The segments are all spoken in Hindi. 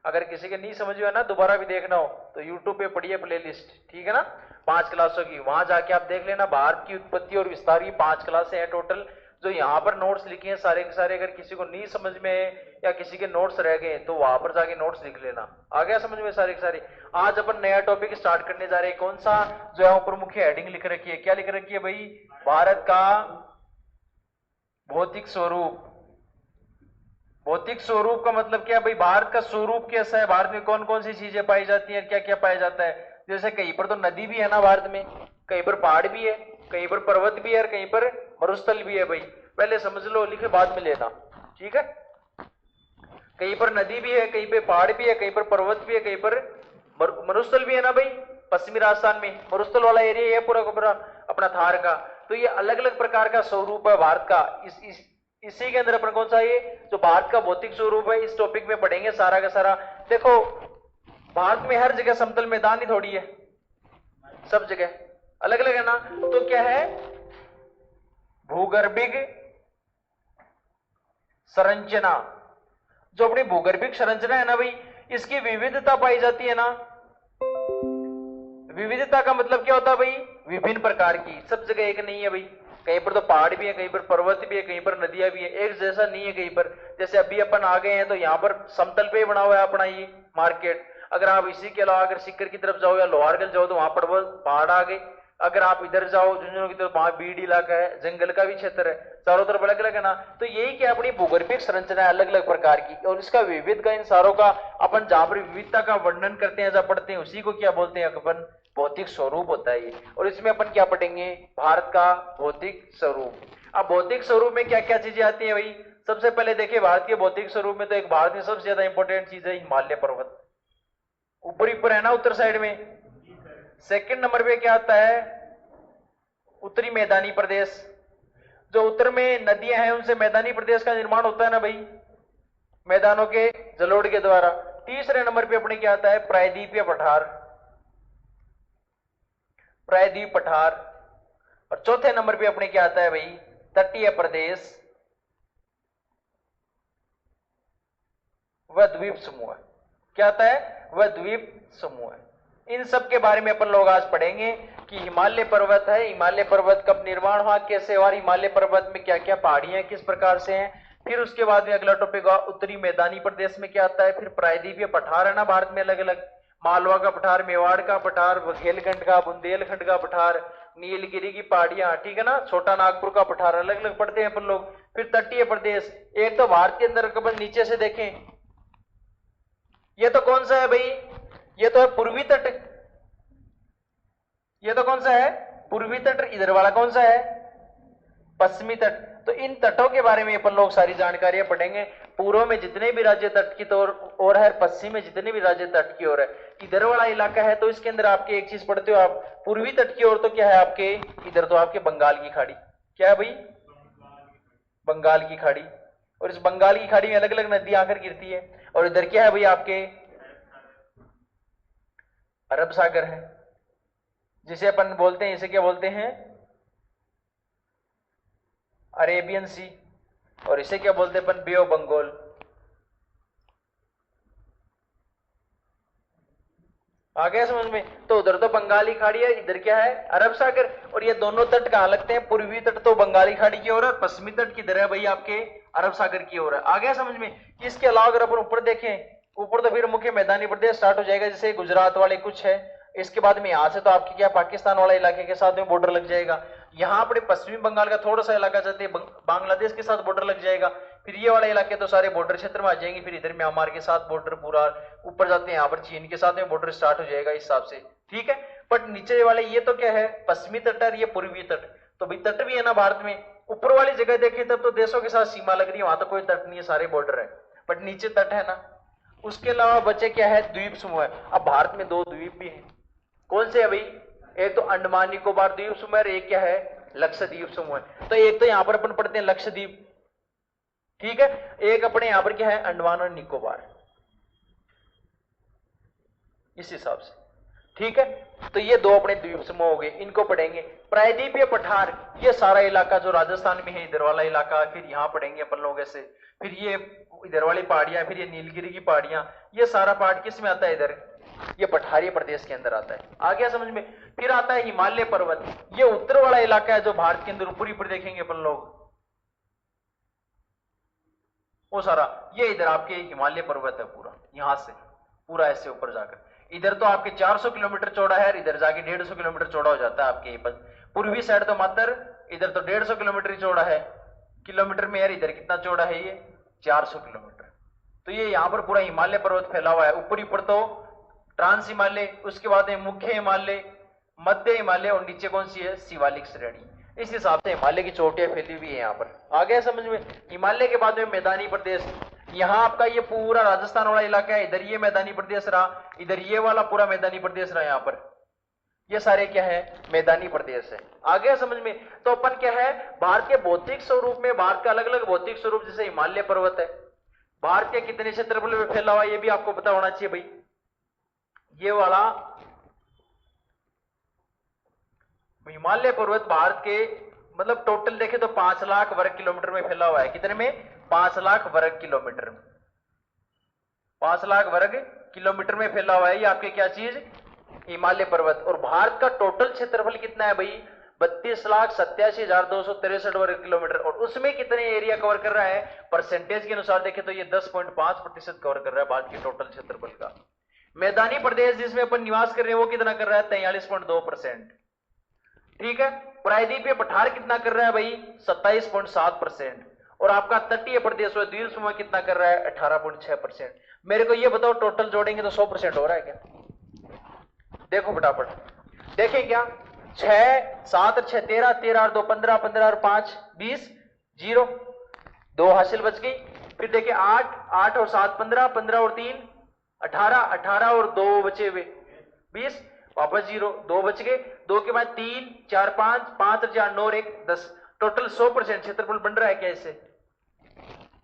अगर किसी के नहीं समझ में ना दोबारा भी देखना हो तो यूट्यूब पे पढ़िए प्लेलिस्ट, ठीक है ना, 5 क्लासों की, वहां जाके आप देख लेना। भारत की उत्पत्ति और विस्तार की 5 क्लासें हैं टोटल। जो यहाँ पर नोट्स लिखे हैं सारे के सारे, अगर किसी को नहीं समझ में या किसी के नोट्स रह गए तो वहां पर जाके नोट्स लिख लेना। आ गया समझ में सारे के सारे। आज अपन नया टॉपिक स्टार्ट करने जा रहे हैं। कौन सा? जो है ऊपर मुख्य हेडिंग लिख रखी है, क्या लिख रखी है भाई? भारत का भौतिक स्वरूप। भौतिक स्वरूप का मतलब क्या भाई? भारत का स्वरूप कैसा है, भारत में कौन कौन सी चीजें पाई जाती हैं, क्या क्या पाया जाता है। जैसे कहीं पर तो नदी भी है ना भारत में, कहीं पर पहाड़ भी है, कहीं पर पर्वत भी है और कहीं पर मरुस्थल भी है भाई। पहले समझ लो, लिखे बाद में लेना, ठीक है। कहीं पर नदी भी है, कहीं पे पहाड़ भी है, कहीं पर पर्वत भी है, कहीं पर मरुस्थल भी है ना भाई। पश्चिमी राजस्थान में मरुस्थल वाला एरिया है पूरा का पूरा अपना थार का। तो ये अलग अलग प्रकार का स्वरूप है भारत का। इसी के अंदर अपन कौन सा, ये जो भारत का भौतिक स्वरूप है, इस टॉपिक में पढ़ेंगे सारा का सारा। देखो भारत में हर जगह समतल मैदान ही थोड़ी है, सब जगह अलग अलग है ना। तो क्या है? भूगर्भिक संरचना, जो अपनी भूगर्भिक संरचना है ना भाई, इसकी विविधता पाई जाती है ना। विविधता का मतलब क्या होता है भाई? विभिन्न प्रकार की, सब जगह एक नहीं है भाई। कहीं पर तो पहाड़ भी है, कहीं पर पर्वत भी है, कहीं पर नदियां भी है, एक जैसा नहीं है कहीं पर। जैसे अभी अपन आ गए हैं तो यहाँ पर समतल पे बना हुआ है अपना ये मार्केट। अगर आप इसी के अलावा अगर सीकर की तरफ जाओ या लोहारगढ़ जाओ तो वहां पर पहाड़ आ गए। अगर आप इधर जाओ झुंझुनू की तरफ, वहां बीड़ इलाका है, जंगल का भी क्षेत्र है, चारों तरफ अलग अलग है ना। तो यही क्या, अपनी भूगर्भिक संरचना है अलग अलग प्रकार की, और इसका विविध का इन सारों का अपन जहां पर विविधता का वर्णन करते हैं, जहां पढ़ते हैं, उसी को क्या बोलते हैं अपन? भौतिक स्वरूप होता है ये। और इसमें अपन क्या पढ़ेंगे? भारत का भौतिक स्वरूप। अब भौतिक स्वरूप में क्या क्या चीजें आती है भाई? सबसे पहले देखिए, भारत के भौतिक स्वरूप में तो एक भारत में सबसे ज्यादा इंपॉर्टेंट चीज है हिमालय पर्वत। ऊपर ऊपर है ना उत्तर साइड में। सेकंड नंबर पे क्या आता है? उत्तरी मैदानी प्रदेश। जो उत्तर में नदियां हैं उनसे मैदानी प्रदेश का निर्माण होता है ना भाई, मैदानों के जलोढ़ के द्वारा। तीसरे नंबर पे अपने क्या आता है? प्रायद्वीपीय पठार, प्रायद्वीप पठार। और चौथे नंबर पे अपने क्या आता है भाई? तटीय प्रदेश व द्वीप समूह। क्या आता है? वह द्वीप समूह है। इन सब के बारे में अपन लोग आज पढ़ेंगे कि हिमालय पर्वत है, हिमालय पर्वत कब निर्माण हुआ, कैसे, और हिमालय पर्वत में क्या क्या पहाड़ियां किस प्रकार से हैं। फिर उसके बाद में अगला टॉपिक उत्तरी मैदानी प्रदेश में क्या आता है। फिर प्रायद्वीपीय पठार है ना भारत में अलग अलग, मालवा का पठार, मेवाड़ का पठार, बुंदेलखंड का, बुंदेलखंड का पठार, नीलगिरी की पहाड़ियां, ठीक है ना, छोटा नागपुर का पठार, अलग अलग पढ़ते हैं अपन लोग। फिर तटीय प्रदेश, एक तो भारत के अंदर अपन नीचे से देखें, ये तो कौन सा है भाई? ये तो है पूर्वी तट। ये तो कौन सा है? पूर्वी तट। इधर वाला कौन सा है? पश्चिमी तट। तो इन तटों के बारे में अपन लोग सारी जानकारियां पढ़ेंगे। पूर्व में जितने भी राज्य तट की ओर है, पश्चिम में जितने भी राज्य तट की ओर है। इधर वाला इलाका है तो इसके अंदर आपके एक चीज पढ़ते हो आप, पूर्वी तट की ओर तो क्या है आपके? इधर तो आपके बंगाल की खाड़ी। क्या है भाई? बंगाल की खाड़ी। और इस बंगाल की खाड़ी में अलग अलग नदियां आकर गिरती है। और इधर क्या है भाई आपके? अरब सागर है, जिसे अपन बोलते हैं, इसे क्या बोलते हैं? अरेबियन सी। और इसे क्या बोलते हैं अपन? बे ऑफ बंगाल। आ गया समझ में? तो उधर तो बंगाली खाड़ी है, इधर क्या है? अरब सागर। और ये दोनों तट कहां लगते हैं? पूर्वी तट तो बंगाली खाड़ी की ओर है, पश्चिमी तट किधर है भाई आपके? अरब सागर की ओर है। आ गया समझ में? इसके अलावा अगर अपन ऊपर देखें, ऊपर तो फिर मुख्य मैदानी प्रदेश स्टार्ट हो जाएगा, जैसे गुजरात वाले कुछ है। इसके बाद में यहां से तो आपकी क्या पाकिस्तान वाला इलाके के साथ में बॉर्डर लग जाएगा। यहाँ अपने पश्चिमी बंगाल का थोड़ा सा इलाका जाते हैं, बांग्लादेश के साथ बॉर्डर लग जाएगा। फिर ये वाले इलाके तो सारे बॉर्डर क्षेत्र में आ जाएंगे। फिर इधर म्यांमार के साथ बॉर्डर पूरा ऊपर जाते हैं, यहाँ पर चीन के साथ में बॉर्डर स्टार्ट हो जाएगा इस हिसाब से, ठीक है। बट नीचे वाले ये तो क्या है? पश्चिमी तट और ये पूर्वी तट। तो भाई तट भी है ना भारत में। ऊपर वाली जगह देखें तब तो देशों के साथ सीमा लग रही है, वहां तो कोई तट नहीं है, सारे बॉर्डर है। बट नीचे तट है ना। उसके अलावा बचे क्या है? द्वीप समूह है। अब भारत में 2 द्वीप भी है। कौन से है भाई? एक तो अंडमान निकोबार द्वीप समूह, एक क्या है? लक्षद्वीप समूह है। तो एक तो यहां पर अपन पढ़ते हैं लक्षद्वीप, ठीक है। एक अपने यहां पर क्या है? अंडमान और निकोबार, इस हिसाब से। ठीक है, तो ये दो अपने द्वीप समूह हो गए, इनको पढ़ेंगे। प्रायद्वीपीय पठार, ये सारा इलाका जो राजस्थान में है, इधर वाला इलाका, फिर यहाँ पढ़ेंगे अपन लोग ऐसे, फिर ये इधर वाली पहाड़ियां, फिर ये नीलगिरी की पहाड़ियां, ये सारा पार्ट किस में आता है? इधर ये पठारी प्रदेश के अंदर आता है। आ गया समझ में? फिर आता है हिमालय पर्वत, ये उत्तर वाला इलाका है जो भारत के अंदर ऊपरी ऊपर देखेंगे अपन लोग, वो सारा ये इधर आपके हिमालय पर्वत है पूरा, यहां से पूरा ऐसे ऊपर जाकर, इधर तो आपके 400 किलोमीटर चौड़ा है, इधर जाके 150 किलोमीटर चौड़ा हो जाता है आपके पास। पूर्वी साइड तो मात्र इधर तो 150 किलोमीटर ही चौड़ा है, किलोमीटर में यार इधर कितना चौड़ा है? ये 400 किलोमीटर। तो ये यहाँ पर पूरा हिमालय पर्वत फैला हुआ है। ऊपरी ऊपर तो ट्रांस हिमालय, उसके बाद है मुख्य हिमालय, मध्य हिमालय, और नीचे कौन सी है? शिवालिक श्रेणी। इस हिसाब से हिमालय की चोटियां फैली हुई है यहाँ पर। आ गया समझ में? हिमालय के बाद में मैदानी प्रदेश, यहाँ आपका ये पूरा राजस्थान वाला इलाका है, इधर ये मैदानी प्रदेश रहा, इधर ये वाला पूरा मैदानी प्रदेश रहा, यहाँ पर ये सारे क्या है? मैदानी प्रदेश है। आ गया समझ में? तो अपन क्या है, भारत के भौतिक स्वरूप में, भारत का अलग अलग भौतिक स्वरूप, जैसे हिमालय पर्वत है, भारत के कितने क्षेत्रफल में फैला हुआ, ये भी आपको पता होना चाहिए भाई। ये वाला हिमालय पर्वत भारत के मतलब टोटल देखे तो 5 लाख वर्ग किलोमीटर में फैला हुआ है। कितने में? 5 लाख वर्ग किलोमीटर में, 5 लाख वर्ग किलोमीटर में फैला हुआ है ये आपके क्या चीज? हिमालय पर्वत। और भारत का टोटल क्षेत्रफल कितना है भाई? 32,87,263 वर्ग किलोमीटर। और उसमें कितने एरिया कवर कर रहा है? परसेंटेज के अनुसार देखें तो ये 10.5% कवर कर रहा है भारत के टोटल क्षेत्रफल का। मैदानी प्रदेश जिसमें अपन निवास कर रहे हैं वो कितना कर रहा है? 43.2%। ठीक है। प्रायद्वीपीय पठार कितना कर रहा है भाई? 27.7%। और आपका तटीय प्रदेश व द्वीप समूह कितना कर रहा है? 18.6%। मेरे को ये बताओ टोटल जोड़ेंगे तो 100% हो रहा है क्या? देखो फटाफट देखें क्या, 6 7 और 6 13, 13 और 2 15, 15 और 5 20, 0 2 हासिल बच गई। फिर देखिए 8 8 और 7 15, 15 और 3 18, 18 और 2 बचे हुए 20, वापस 0 2 बच गए, 2 के बाद 3 4 5 5 और 4 9 और 1 10। टोटल 100% क्षेत्रफल बन रहा है क्या? इससे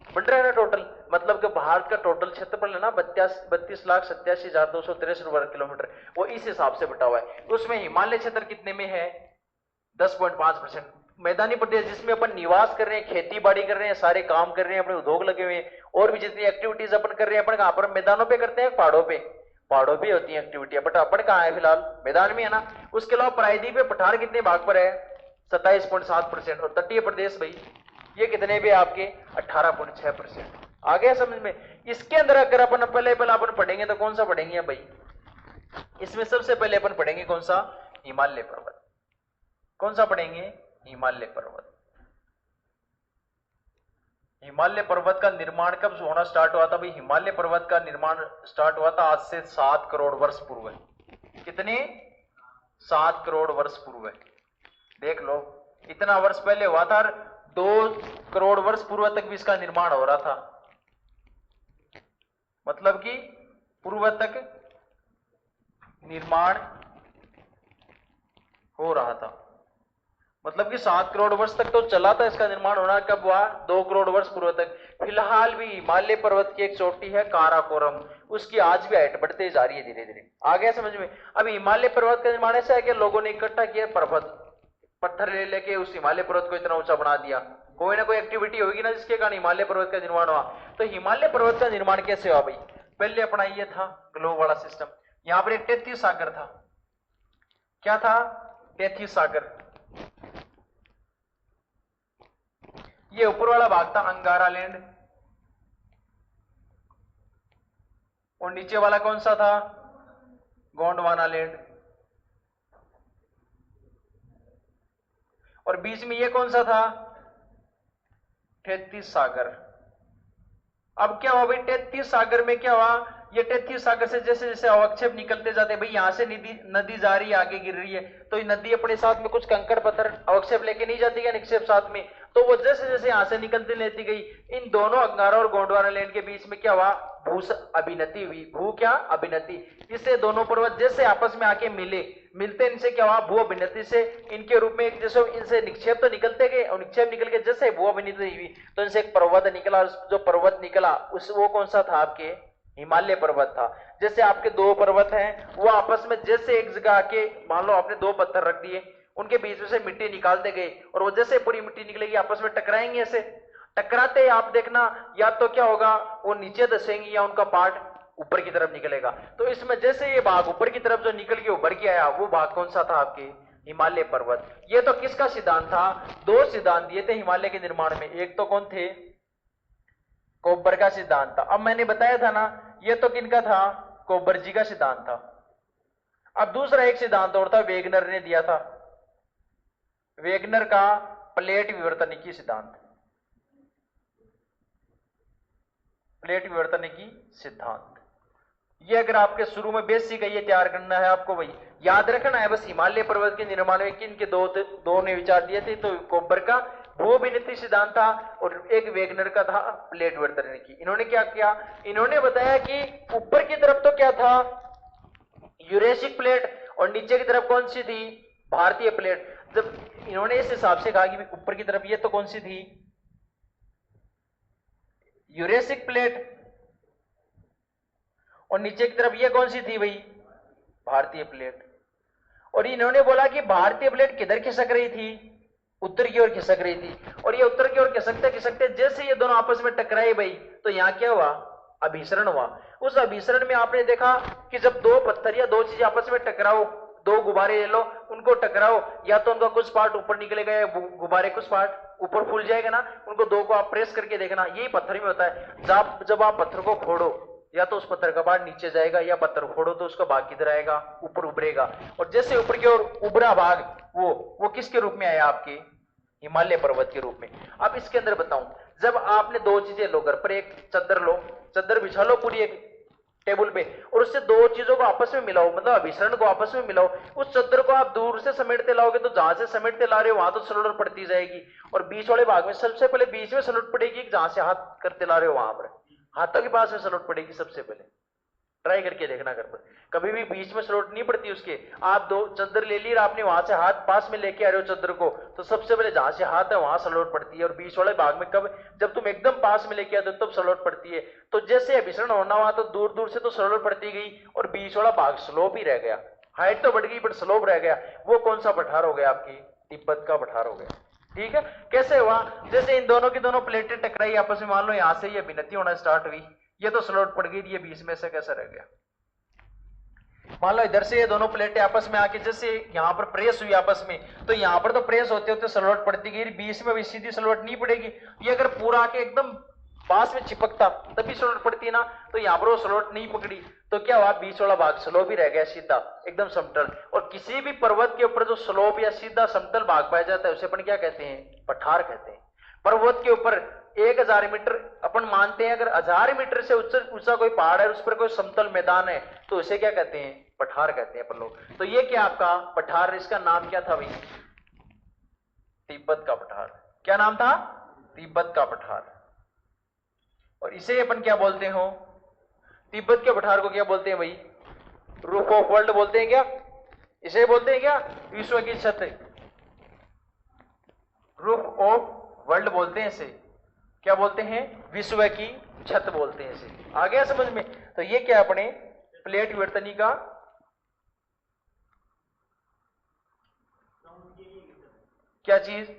बन रहा है ना टोटल। मतलब कि भारत का टोटल क्षेत्रफल है ना 32,87,263 वर्ग किलोमीटर, वो इस हिसाब से बटा हुआ है। उसमें हिमालय क्षेत्र कितने में है? 10.5%। मैदानी प्रदेश जिसमें अपन निवास कर रहे हैं, खेती बाड़ी कर रहे हैं, सारे काम कर रहे हैं, अपने उद्योग लगे हुए हैं, और भी जितनी एक्टिविटीज अपन कर रहे हैं, अपन कहां पर? मैदानों पे करते हैं, पहाड़ों पे? पहाड़ों पे होती है एक्टिविटी, बट अपन कहां है फिलहाल? मैदान में है ना। उसके अलावा प्रायद्वीपीय पठार कितने भाग पर है? 27.7%। और तटीय प्रदेश भाई ये कितने भी आपके? 18.6%। आ गया समझ में? इसके अंदर अगर अपन पहले अपन पढ़ेंगे तो कौन सा पढ़ेंगे भाई? इसमें सबसे पहले अपन पढ़ेंगे कौन सा? हिमालय पर्वत। कौन सा पढ़ेंगे? हिमालय पर्वत। हिमालय पर्वत का निर्माण कब होना स्टार्ट हुआ था भाई? हिमालय पर्वत का निर्माण स्टार्ट हुआ था आज से 7 करोड़ वर्ष पूर्व। कितने? 7 करोड़ वर्ष पूर्व। देख लो इतना वर्ष पहले हुआ था, 2 करोड़ वर्ष पूर्व तक भी इसका निर्माण हो रहा था। मतलब कि पूर्व तक निर्माण हो रहा था, मतलब कि 7 करोड़ वर्ष तक तो चला था इसका निर्माण होना। कब हुआ? 2 करोड़ वर्ष पूर्व तक। फिलहाल भी हिमालय पर्वत की एक चोटी है काराकोरम, उसकी आज भी हाइट बढ़ते जा रही है धीरे धीरे। आ गया समझ में? अब हिमालय पर्वत का निर्माण ऐसा है कि लोगों ने इकट्ठा किया पर्वत, पत्थर ले लेके उस हिमालय पर्वत को इतना ऊंचा बना दिया। कोई ना कोई एक्टिविटी होगी ना जिसके कारण हिमालय पर्वत का निर्माण हुआ। तो हिमालय पर्वत का निर्माण कैसे हुआ भाई? पहले अपना ये था ग्लोब वाला सिस्टम। यहां पर एक तैतीस सागर था। क्या था? तैतीस सागर। ये ऊपर वाला भाग था अंगारा लैंड, और नीचे वाला कौन सा था? गोंडवाना लैंड। और बीच में ये कौन सा था? 33 सागर। अब क्या हुआ भाई? 33 सागर में क्या हुआ? ये 33 सागर से जैसे जैसे अवक्षेप निकलते जाते भाई, यहां से नदी जा रही है, आगे गिर रही है, तो ये नदी अपने साथ में कुछ कंकड़ पत्थर अवक्षेप लेके नहीं जाती क्या? निक्षेप साथ में। तो वो जैसे जैसे यहां से निकलती लेती गई, इन दोनों अंगारा और गोंडवाना लैंड के बीच में क्या हुआ? भू अभिनति हुई। भू क्या? अभिनति। इससे दोनों पर्वत जैसे आपस में आके मिलते इनसे क्या हुआ? भू अभिनति से इनके रूप में जैसे इनसे निक्षेप तो निकलते गए, और निक्षेप निकल के जैसे भू अभिनति हुई तो इनसे एक पर्वत निकला। जो पर्वत निकला उस वो कौन सा था आपके? हिमालय पर्वत था। जैसे आपके दो पर्वत हैं, वो आपस में जैसे एक जगह आके, मान लो आपने दो पत्थर रख दिए, उनके बीच में से मिट्टी निकालते गए, और वो जैसे पूरी मिट्टी निकलेगी आपस में टकराएंगे। ऐसे टकराते ही आप देखना, या तो क्या होगा, वो नीचे धसेंगी या उनका पार्ट ऊपर की तरफ निकलेगा। तो इसमें जैसे ये भाग ऊपर की तरफ जो निकल के उभर के आया, वो भाग कौन सा था? आपके हिमालय पर्वत। ये तो किसका सिद्धांत था? दो सिद्धांत दिए थे हिमालय के निर्माण में। एक तो कौन थे? कोबर का सिद्धांत था। अब मैंने बताया था ना, ये तो किनका था? कोबर जी का सिद्धांत था। अब दूसरा एक सिद्धांत और था, वेगनर ने दिया था, वेगनर का प्लेट विवर्तनिकी सिद्धांत। प्लेट विवर्तनिकी सिद्धांत, ये अगर आपके शुरू में बेसिक है, ये तैयार करना है आपको, भाई याद रखना है बस। हिमालय पर्वत के निर्माण में किन के दो ने विचार दिए थे? तो कोबर का भूविन्यास सिद्धांत था, और एक वेगनर का था प्लेट विवर्तनिकी। इन्होंने क्या किया? इन्होंने बताया कि ऊपर की तरफ तो क्या था? यूरेशिक प्लेट, और नीचे की तरफ कौन सी थी? भारतीय प्लेट। जब इन्होंने इस हिसाब से कहा कि ऊपर की तरफ ये तो कौन सी थी? यूरेशिक प्लेट, और नीचे की तरफ ये कौन सी थी भाई? भारतीय प्लेट। और इन्होंने बोला कि भारतीय प्लेट किधर खिसक रही थी? उत्तर की ओर खिसक रही थी। और ये उत्तर की ओर खिसकते खिसकते जैसे ये दोनों आपस में टकराए भाई, तो यहां क्या हुआ? अभिसरण हुआ। उस अभिसरण में आपने देखा कि जब दो पत्थर या दो चीजें आपस में टकराओ, दो गुब्बारे ले लो, उनको टकराओ, या तो उनका कुछ पार्ट ऊपर निकलेगा या गुब्बारे कुछ पार्ट ऊपर फूल जाएगा ना। उनको दो को आप प्रेस करके देखना, यही पत्थर में होता है। जब आप पत्थर को फोड़ो, या तो उस पत्थर का भाग नीचे जाएगा, या पत्थर फोड़ो तो उसका भाग किधर आएगा? ऊपर उभरेगा। और जैसे ऊपर की ओर उभरा भाग, वो किसके रूप में आया? आपके हिमालय पर्वत के रूप में। अब इसके अंदर बताऊं, जब आपने दो चीजें लो, घर पर एक चद्दर लो, चद्दर बिछा लो पूरी एक टेबल पे, और उससे दो चीजों को आपस में मिलाओ, मतलब अभिसरण को आपस में मिलाओ। उस चद्दर को आप दूर से समेटते लाओगे, तो जहां से समेटते ला रहे हो वहां तो सलोट पड़ती जाएगी, और बीच वाले भाग में सबसे पहले बीच में सलोट पड़ेगी, जहां से हाथ करते ला रहे हो वहां पर हाथों के पास में सलोट पड़ेगी सबसे पहले। ट्राई करके देखना घर पर, कभी भी बीच में सलोट नहीं पड़ती उसके। आप दो चद्दर ले ली और आपने वहां से हाथ पास में लेके आ रहे हो चद्दर को, तो सबसे पहले जहां से हाथ है वहां सलोट पड़ती है, और बीच वाले भाग में कब? जब तुम एकदम पास में लेके आते हो तब सलोट पड़ती है। तो जैसे अभिसरण होना हुआ, तो दूर दूर से तो सलोट पड़ती गई, और बीच वाला भाग स्लोप ही रह गया। हाइट तो बढ़ गई बट स्लोप रह गया। वो कौन सा पठार हो गया? आपकी तिब्बत का पठार हो गया। ठीक है, कैसे हुआ? जैसे इन दोनों की दोनों प्लेटें टकराई आपस में, मान लो यहां से ये विनति होना स्टार्ट हुई, ये तो स्लोट पड़ गई, ये बीच में से कैसे रह गया? मान लो इधर से ये दोनों प्लेटें आपस में आके जैसे यहां पर प्रेस हुई आपस में, तो यहां पर तो प्रेस होते होते स्लोट पड़ती गई, बीच में भी सीधी स्लोट नहीं पड़ेगी। ये अगर पूरा आके एकदम पास में चिपकता तभी स्लोट पड़ती ना, तो यहां पर वो स्लोट नहीं पकड़ी, तो क्या हुआ? बीच वाला भाग स्लोप ही रह गया, सीधा एकदम समतल। और किसी भी पर्वत के ऊपर जो स्लोप या सीधा समतल भाग पाया जाता है उसे अपन क्या कहते हैं? पठार कहते हैं। पर्वत के ऊपर 1000 मीटर अपन मानते हैं, अगर 1000 मीटर से ऊंचा कोई पहाड़ है, उस पर कोई समतल मैदान है, तो उसे क्या कहते हैं? पठार कहते हैं अपन लोग। तो ये क्या आपका पठार, इसका नाम क्या था भाई? तिब्बत का पठार। क्या नाम था? तिब्बत का पठार। और इसे अपन क्या बोलते हो? तिब्बत के पठार को क्या बोलते हैं भाई? रूफ ऑफ वर्ल्ड बोलते हैं क्या? इसे बोलते हैं क्या? विश्व की छत, रूफ ऑफ वर्ल्ड बोलते हैं इसे। क्या बोलते हैं? विश्व की छत बोलते हैं इसे। आ गया समझ में? तो ये क्या अपने प्लेट विवर्तनी का क्या चीज?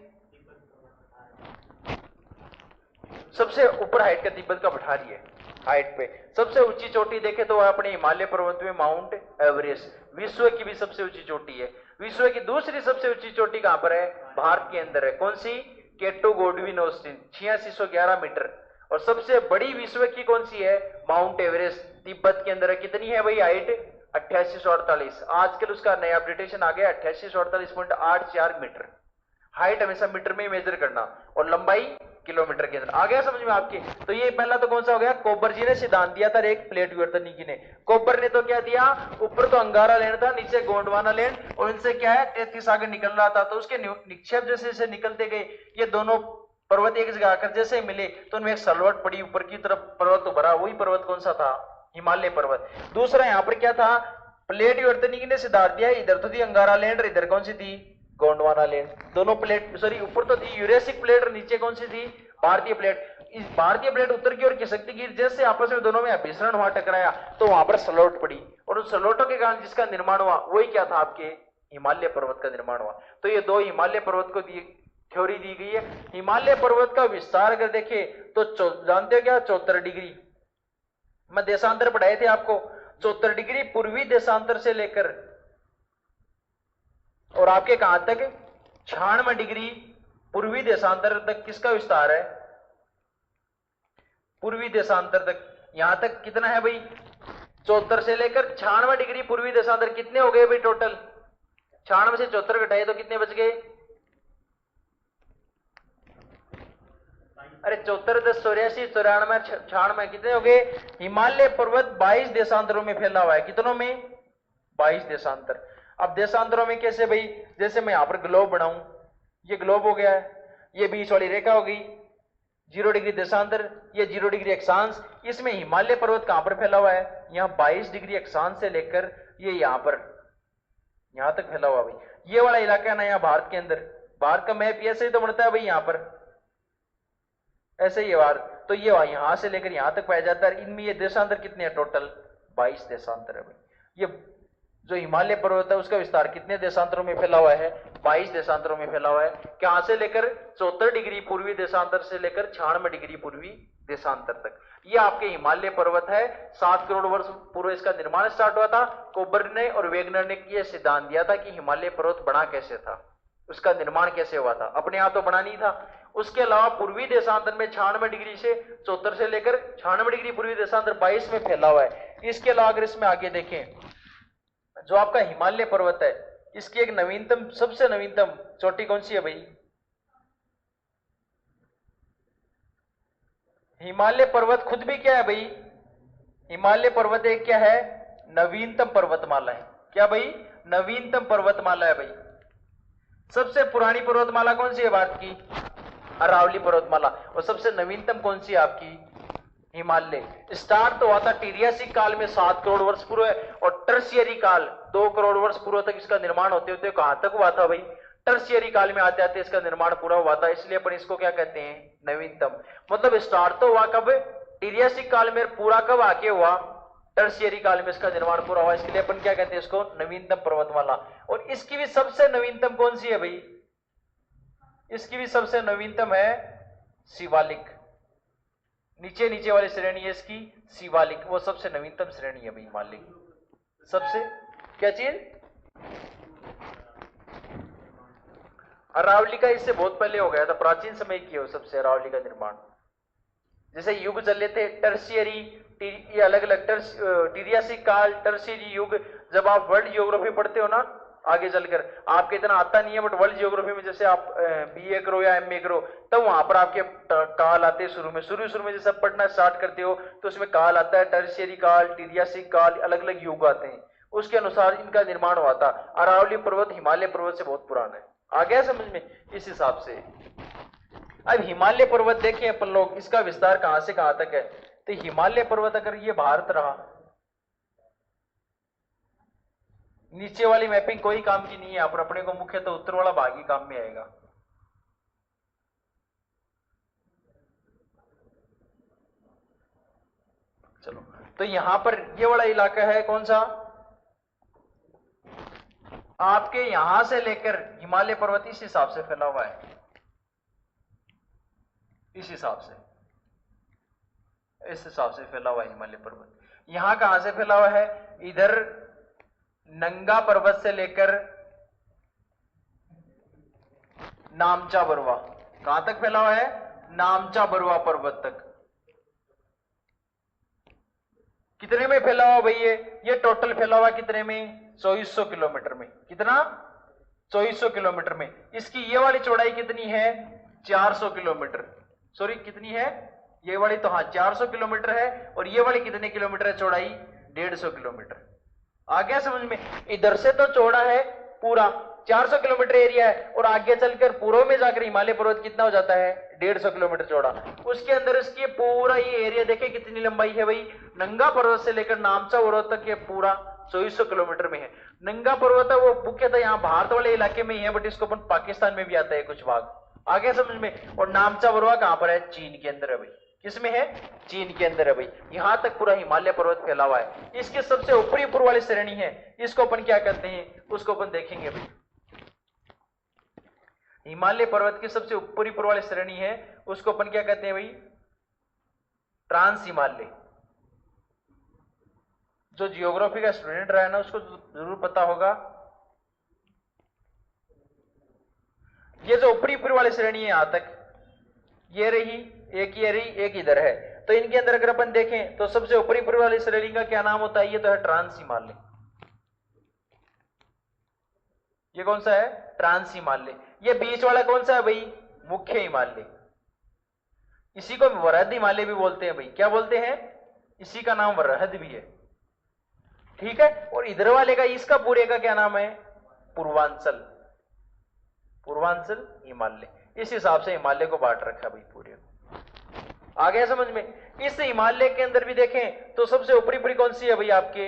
सबसे ऊपर हाइट का तिब्बत का पठार ही है। हाइट पे सबसे ऊंची चोटी देखे तो अपने हिमालय पर्वत में माउंट एवरेस्ट विश्व की भी सबसे ऊंची चोटी है। विश्व की दूसरी सबसे ऊंची चोटी कहां पर है? भारत के अंदर है। कौन सी? K two Godwin Austen 8611 metre. और सबसे बड़ी विश्व की कौन सी है? माउंट एवरेस्ट तिब्बत के अंदर है। कितनी है भाई हाइट? 8848। आजकल उसका नया अपडेटेशन आ गया 8848.84 मीटर। हाइट हमेशा मीटर में मेजर करना, और लंबाई किलोमीटर के अंदर। आ गया समझ में आपके? तो ये पहला तो कौन सा हो गया? कोबर जी ने सिद्धांत दिया था, एक प्लेट विवर्तनिकी ने। कोबर ने तो क्या दिया? ऊपर तो अंगारा लैंड था, नीचे गोंडवाना लैंड, और इनसे क्या है 33 आगे निकल रहा था, तो उसके निक्षेप जैसे जैसे निकलते गए, ये दोनों पर्वत एक जगह आकर जैसे मिले तो उनमें एक सलवट पड़ी, ऊपर की तरफ पर्वत उभरा। वही पर्वत कौन सा था? हिमालय पर्वत। दूसरा यहाँ पर क्या था? प्लेट विवर्तनिकी ने सिद्धांत दिया, इधर तो थी अंगारा लैंड, इधर कौन सी थी? गोंडवाना लैंड। दोनों प्लेट, सॉरी ऊपर तो थी यूरेशिक प्लेट और नीचे कौन सी थी? भारतीय प्लेट, इस भारतीय प्लेट उत्तर की ओर खिसकती गिर, जैसे आपस में दोनों में अभिसरण हुआ, टकराया, तो वहां पर सलोट पड़ी, और उस सलोटों के कारण जिसका निर्माण हुआ वही क्या था, आपके हिमालय पर्वत का निर्माण हुआ। तो ये दो हिमालय पर्वत को थ्योरी दी गई है। हिमालय पर्वत का विस्तार अगर देखें तो जानते हो क्या, 74 डिग्री। मैं देशांतर पढ़ाए थे आपको, 74 डिग्री पूर्वी देशांतर से लेकर और आपके कहां तक, 96 डिग्री पूर्वी देशांतर तक किसका विस्तार है, पूर्वी देशांतर तक। यहां तक कितना है भाई, 74 से लेकर 96 डिग्री पूर्वी देशांतर। कितने हो गए भाई टोटल, 96 से 74 घटाए तो कितने बच गए, अरे 74 10 84 94 96, कितने हो गए। हिमालय पर्वत 22 देशांतरों में फैला हुआ है। कितनों में, 22 देशांतर। अब देशांतरों में कैसे भाई, जैसे मैं यहां पर ग्लोब बनाऊं, ये ग्लोब हो गया है, ये बीच वाली रेखा हो गई 0 डिग्री देशांतर, ये 0 डिग्री अक्षांश। इसमें हिमालय पर्वत कहां पर फैला हुआ है, यहां 22 डिग्री अक्षांश से लेकर ये यहां पर यहां तक फैला हुआ भाई। ये वाला इलाका है ना यहाँ भारत के अंदर, भारत का मैप ऐसे ही तो बनता है भाई, यहां पर ऐसे ही है। तो ये यहां से लेकर यहां तक पाया जाता है। इनमें ये देशांतर कितने हैं, टोटल 22 देशांतर है भाई। ये जो हिमालय पर्वत है उसका विस्तार कितने देशांतरों में फैला हुआ है, 22 देशांतरों में फैला हुआ है। कहां से लेकर 74 डिग्री पूर्वी देशांतर से लेकर 96 डिग्री पूर्वी देशांतर तक। ये आपके हिमालय पर्वत है। 7 करोड़ वर्ष पूर्व इसका निर्माण स्टार्ट हुआ था। कोबर ने और वेगनर ने यह सिद्धांत दिया था कि हिमालय पर्वत बना कैसे था, उसका निर्माण कैसे हुआ था, अपने आप तो बना नहीं था। उसके अलावा पूर्वी देशांतर में 96 डिग्री से 74 से लेकर 96 डिग्री पूर्वी देशांतर 22 में फैला हुआ है। इसके अलावा अगर इसमें आगे देखें, जो आपका हिमालय पर्वत है इसकी एक नवीनतम, सबसे नवीनतम चोटी कौन सी है भाई, हिमालय पर्वत खुद भी क्या है भाई, हिमालय पर्वत एक क्या है, नवीनतम पर्वतमाला है। क्या भाई, नवीनतम पर्वतमाला है भाई। सबसे पुरानी पर्वतमाला कौन सी है भारत की, अरावली पर्वतमाला। और सबसे नवीनतम कौन सी है आपकी, हिमालय। स्टार्ट तो हुआ था टीरियासिक काल में 7 करोड़ वर्ष पूर्व, और टर्शियरी काल 2 करोड़ वर्ष पूर्व तक इसका निर्माण होते होते कहां तक हुआ था भाई, टर्शियरी काल में आते आते इसका निर्माण पूरा हुआ था। इसलिए अपन इसको क्या कहते हैं, नवीनतम। मतलब स्टार्ट तो हुआ कब, टीरियासिक काल में, पूरा कब आके हुआ, टर्शियरी काल में इसका निर्माण पूरा हुआ। इसके लिए अपन क्या कहते हैं इसको, नवीनतम पर्वतमाला। और इसकी भी सबसे नवीनतम कौन सी है भाई, इसकी भी सबसे नवीनतम है शिवालिक। नीचे नीचे वाली श्रेणी है इसकी शिवालिक, वो सबसे नवीनतम श्रेणी है भाई हिमालय की। सबसे क्या चीज, अरावली का इससे बहुत पहले हो गया था, प्राचीन समय की है सबसे अरावली का निर्माण। जैसे युग चले थे टर्शियरी, ये अलग अलग टीरियासिक काल, टर्शियरी युग। जब आप वर्ल्ड जियोग्राफी पढ़ते हो ना आगे चलकर, आपके इतना आता नहीं है, बट वर्ल्ड जियोग्राफी में जैसे आप बीए करो या एमए करो, तब वहां पर आपके काल आते हैं। शुरू में जैसे आप पढ़ना स्टार्ट करते हो तो उसमें काल आता है, टर्शियरी काल, टीरियासिक काल, अलग अलग युग आते हैं। उसके अनुसार इनका निर्माण हुआ था। अरावली पर्वत हिमालय पर्वत से बहुत पुराना है। आ गया समझ में, इस हिसाब से। अब हिमालय पर्वत देखें अपन लोग, इसका विस्तार कहां से कहां तक है। तो हिमालय पर्वत अगर ये भारत रहा, नीचे वाली मैपिंग कोई काम की नहीं है, पर अपने को मुख्य तो उत्तर वाला भाग ही काम में आएगा। चलो, तो यहां पर ये वाला इलाका है कौन सा, आपके यहां से लेकर हिमालय पर्वत इस हिसाब से फैला हुआ है, इस हिसाब से फैला हुआ है हिमालय पर्वत। यहां कहां से फैला हुआ है, इधर नंगा पर्वत से लेकर नामचा बरुआ, कहां तक फैला हुआ है, नामचा बरुआ पर्वत तक। कितने में फैला हुआ भाई, ये टोटल फैला हुआ कितने में, 2400 किलोमीटर में। कितना, 2400 किलोमीटर में। इसकी ये वाली चौड़ाई कितनी है, 400 किलोमीटर। सॉरी कितनी है, ये वाली तो हाँ 400 किलोमीटर है, और ये वाली कितने किलोमीटर है चौड़ाई, 150 किलोमीटर। आ गया समझ में। इधर से तो चौड़ा है पूरा 400 किलोमीटर एरिया है, और आगे चलकर पूर्व में जाकर हिमालय पर्वत कितना हो जाता है, 150 किलोमीटर चौड़ा। उसके अंदर इसकी पूरा ये एरिया देखे कितनी लंबाई है भाई, नंगा पर्वत से लेकर नामचा पर्वत तक ये पूरा 2400 किलोमीटर में है। नंगा पर्वत है वो मुख्यतः यहाँ भारत वाले इलाके में ही है, बट इसको अपन पाकिस्तान में भी आता है कुछ भाग, आगे समझ में। और नामचा बरवा कहां पर है? चीन के अंदर है भाई। किसमें है? चीन के अंदर है भाई। यहां तक पूरा हिमालय पर्वत फैला हुआ है। इसके सबसे ऊपरी ऊपर वाली श्रेणी है, इसको अपन क्या कहते हैं, उसको अपन देखेंगे भाई। हिमालय पर्वत की सबसे ऊपरी ऊपर वाली श्रेणी है, उसको अपन क्या कहते हैं भाई? ट्रांस हिमालय। जो जियोग्राफी का स्टूडेंट रहा है ना, उसको जरूर पता होगा। ये जो ऊपरी ऊपरी वाली श्रेणी है, यहां तक ये रही, एक ये रही, एक इधर है। तो इनके अंदर अगर अपन देखें तो सबसे ऊपरी ऊपरी वाली श्रेणी का क्या नाम होता है? ये तो है ट्रांस हिमालय। ये कौन सा है? ट्रांस हिमालय। ये बीच वाला कौन सा है भाई? मुख्य हिमालय। इसी को वरहद हिमालय भी बोलते हैं भाई। क्या बोलते हैं? इसी का नाम वरहद भी है, ठीक है। और इधर वाले का, इसका पूरे का क्या नाम है? पूर्वांचल। पूर्वांचल हिमालय। इस हिसाब से हिमालय को बांट रखा भाई पूरे को। आ गया समझ में? इस हिमालय के अंदर भी देखें तो सबसे ऊपरी ऊपरी कौन सी है भाई आपके?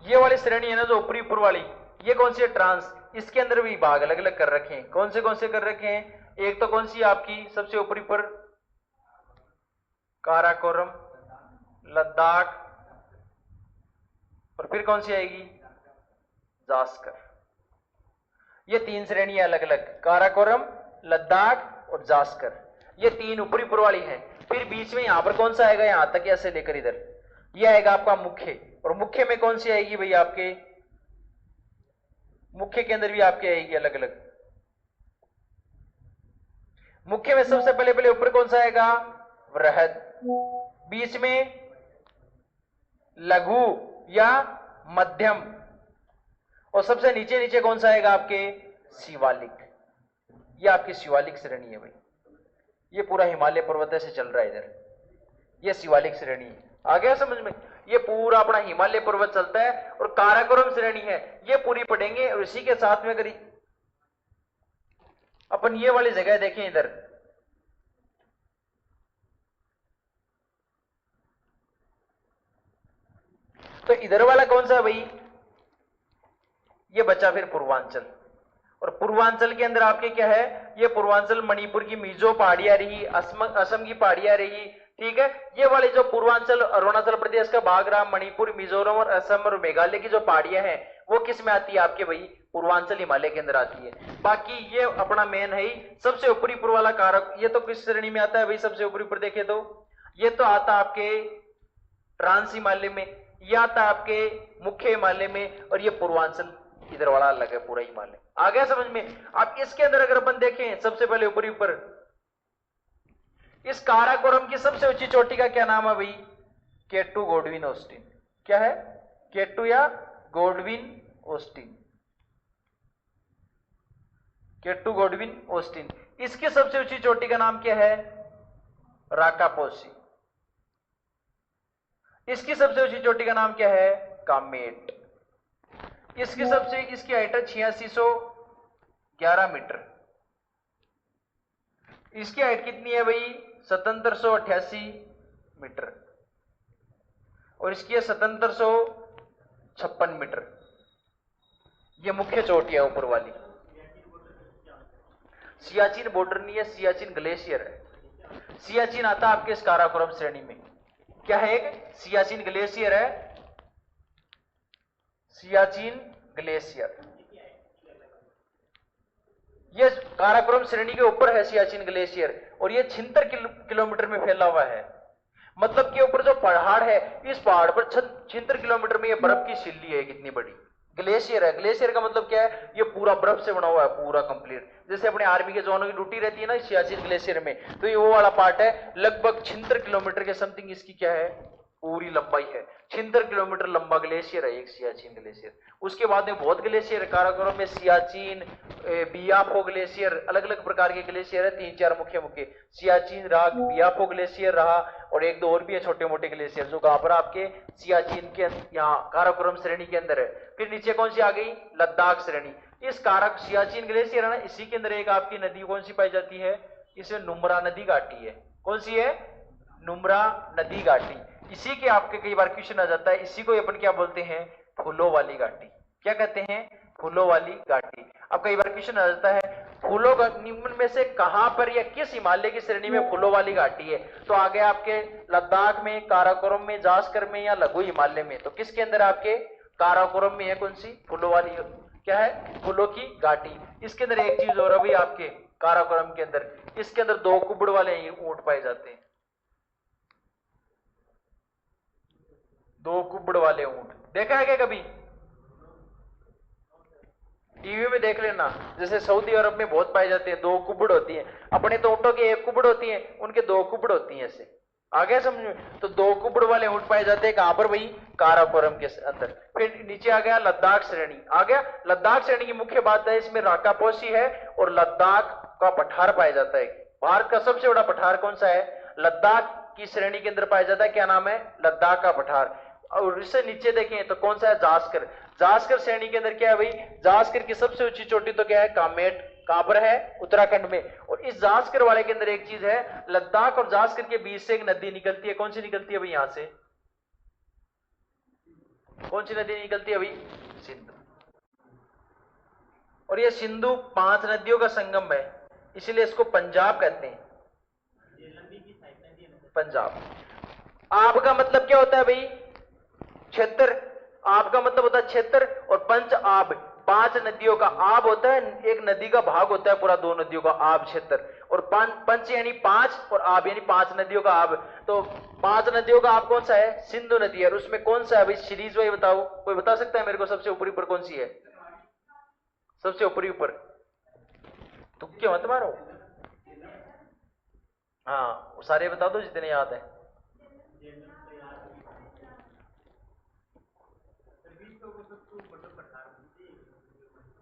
ये वाली श्रेणी है ना जो ऊपरी ऊपर वाली, ये कौन सी है? ट्रांस। इसके अंदर भी भाग अलग अलग कर रखे हैं। कौन से कर रखे हैं? एक तो कौन सी है आपकी सबसे ऊपरी पर? काराकोरम, लद्दाख, और फिर कौन सी आएगी? जास्कर। ये तीन श्रेणियां अलग अलग, काराकोरम, लद्दाख और जास्कर। ये तीन ऊपरी ऊपर वाली है। फिर बीच में यहां पर कौन सा आएगा? यहां तक ऐसे लेकर इधर, ये आएगा आपका मुख्य। और मुख्य में कौन सी आएगी भाई आपके? मुख्य के अंदर भी आपके आएगी अलग अलग। मुख्य में सबसे पहले पहले ऊपर कौन सा आएगा? वृहद। बीच में लघु या मध्यम, और सबसे नीचे नीचे कौन सा आएगा आपके? शिवालिक। ये आपकी शिवालिक श्रेणी है भाई। ये पूरा हिमालय पर्वत से चल रहा है इधर, ये शिवालिक श्रेणी है। आ गया समझ में? ये पूरा अपना हिमालय पर्वत चलता है। और काराकोरम श्रेणी है, ये पूरी पढ़ेंगे। और इसी के साथ में करी अपन ये वाली जगह देखें इधर, तो इधर वाला कौन सा है भाई? ये बचा फिर पूर्वांचल। और पूर्वांचल के अंदर आपके क्या है? ये पूर्वांचल मणिपुर की मिजो पहाड़ियां रही, असम की पहाड़ियां रही, ठीक है। ये वाले जो पूर्वांचल अरुणाचल प्रदेश का भाग रहा, मणिपुर, मिजोरम और असम और मेघालय की जो पहाड़ियां हैं, वो किस में आती है आपके भाई? पूर्वांचल हिमालय के अंदर आती है। बाकी ये अपना मेन है ही सबसे ऊपरी ऊपर वाला कारक। ये तो किस श्रेणी में आता है भाई? सबसे ऊपरी ऊपर देखे तो ये तो आता आपके ट्रांस हिमालय में, ये आता आपके मुख्य हिमालय में, और ये पूर्वांचल इधर वाला अलग है पूरा हिमालय। आ गया समझ में? अब इसके अंदर अगर अपन देखें सबसे पहले ऊपरी ऊपर, इस काराकोरम की सबसे ऊंची चोटी का क्या नाम है भाई? K two Godwin Austen. क्या है? केटू या Godwin Austen. K two Godwin Austen. इसकी सबसे ऊंची चोटी का नाम क्या है? राकापोसी। इसकी सबसे ऊंची चोटी का नाम क्या है? कामेट। इसकी हाइट है 8611 मीटर। इसकी हाइट कितनी है भाई? 7788 मीटर। और इसकी है 7756 मीटर। ये मुख्य चोटी है ऊपर वाली। सियाचिन बॉर्डर नहीं है, सियाचिन ग्लेशियर है। सियाचिन आता है आपके इस काराकोरम श्रेणी में। क्या है? एक सियाचिन ग्लेशियर है, सियाचिन ग्लेशियर। ये काराकोरम श्रेणी के ऊपर है सियाचिन ग्लेशियर, और ये 76 किलोमीटर में फैला हुआ है। मतलब के ऊपर जो पहाड़ है, इस पहाड़ पर 76 किलोमीटर में ये बर्फ की सिल्ली है, कितनी बड़ी ग्लेशियर है। ग्लेशियर का मतलब क्या है? ये पूरा बर्फ से बना हुआ है, पूरा कंप्लीट। जैसे अपने आर्मी के जवानों की ड्यूटी रहती है ना सियाचिन ग्लेशियर में, तो ये वो वाला पार्ट है। लगभग 76 किलोमीटर के समथिंग इसकी क्या है? पूरी लंबाई है। 76 किलोमीटर लंबा ग्लेशियर है एक सियाचिन ग्लेशियर। उसके बाद में बहुत ग्लेशियर, काराकोरम में सियाचिन, बियाफो ग्लेशियर, अलग अलग प्रकार के ग्लेशियर है। 3-4 मुख्य सियाचिन रहा, बियाफो ग्लेशियर रहा, और एक दो और भी है छोटे मोटे ग्लेशियर, जो कहां पर आपके सियाचिन के यहाँ काराकोरम श्रेणी के अंदर है। फिर नीचे कौन सी आ गई? लद्दाख श्रेणी। इस कारक सियाचिन ग्लेशियर है ना, इसी के अंदर एक आपकी नदी कौन सी पाई जाती है? इसमें नुम्रा नदी घाटी है। कौन सी है? नुम्रा नदी घाटी। इसी के आपके कई बार क्वेश्चन आ जाता है, इसी को अपन क्या बोलते हैं, फूलों वाली घाटी। क्या कहते हैं, फूलों वाली घाटी। अब कई बार क्वेश्चन आ जाता है फूलों का निम्न में से कहां पर या किस हिमालय की श्रेणी में फूलों वाली घाटी है, तो आगे आपके लद्दाख में, काराकोरम में, जास्कर में या लघु हिमालय में। तो किसके अंदर आपके काराकोरम में है कौन सी, फूलों वाली, क्या है, फूलों की घाटी। इसके अंदर एक चीज और अभी आपके काराकोरम के अंदर, इसके अंदर 2 कुबड़ वाले ऊंट पाए जाते हैं, 2 कुबड़ वाले ऊंट। देखा है क्या कभी, टीवी में देख लेना, जैसे सऊदी अरब में बहुत पाए जाते हैं, 2 कुबड़ होती है। अपने तो ऊंटों की 1 कुबड़ होती है, उनके 2 कुबड़ होती है, ऐसे आ गया समझ में। तो 2 कुबड़ वाले ऊंट पाए जाते हैं कहां पर, वही काराकोरम के अंदर। फिर नीचे आ गया लद्दाख श्रेणी, आ गया लद्दाख श्रेणी की मुख्य बात है इसमें राकापोशी है और लद्दाख का पठार पाया जाता है। भारत का सबसे बड़ा पठार कौन सा है, लद्दाख की श्रेणी के अंदर पाया जाता है, क्या नाम है, लद्दाख का पठार। और इससे नीचे देखें तो कौन सा है, जास्कर। जास्कर श्रेणी के अंदर क्या है भाई, जास्कर की सबसे ऊंची चोटी तो क्या है, कामेट, कहां पर है, उत्तराखंड में। और इस जास्कर वाले के अंदर एक चीज है, लद्दाख और जास्कर के बीच से एक नदी निकलती है, कौन सी निकलती है भाई, यहां से कौन सी नदी निकलती है भाई, सिंधु। और ये सिंधु 5 नदियों का संगम है, इसीलिए इसको पंजाब कहते हैं, पंजाब। आपका मतलब क्या होता है भाई, क्षेत्र। आपका मतलब होता है क्षेत्र, और पंच आब, 5 नदियों का आब होता है, एक नदी का भाग होता है पूरा, 2 नदियों का आब क्षेत्र। और पंच यानी 5 और आब यानी 5 नदियों का आब। तो 5 नदियों का आब कौन सा है, सिंधु नदी है। और उसमें कौन सा है भाई, सीरीज वाइज बताओ, कोई बता सकता है मेरे को, सबसे ऊपरी ऊपर कौन सी है, सबसे ऊपरी ऊपर, तुक्के मत मारो, हाँ सारे बता दो जितने याद है।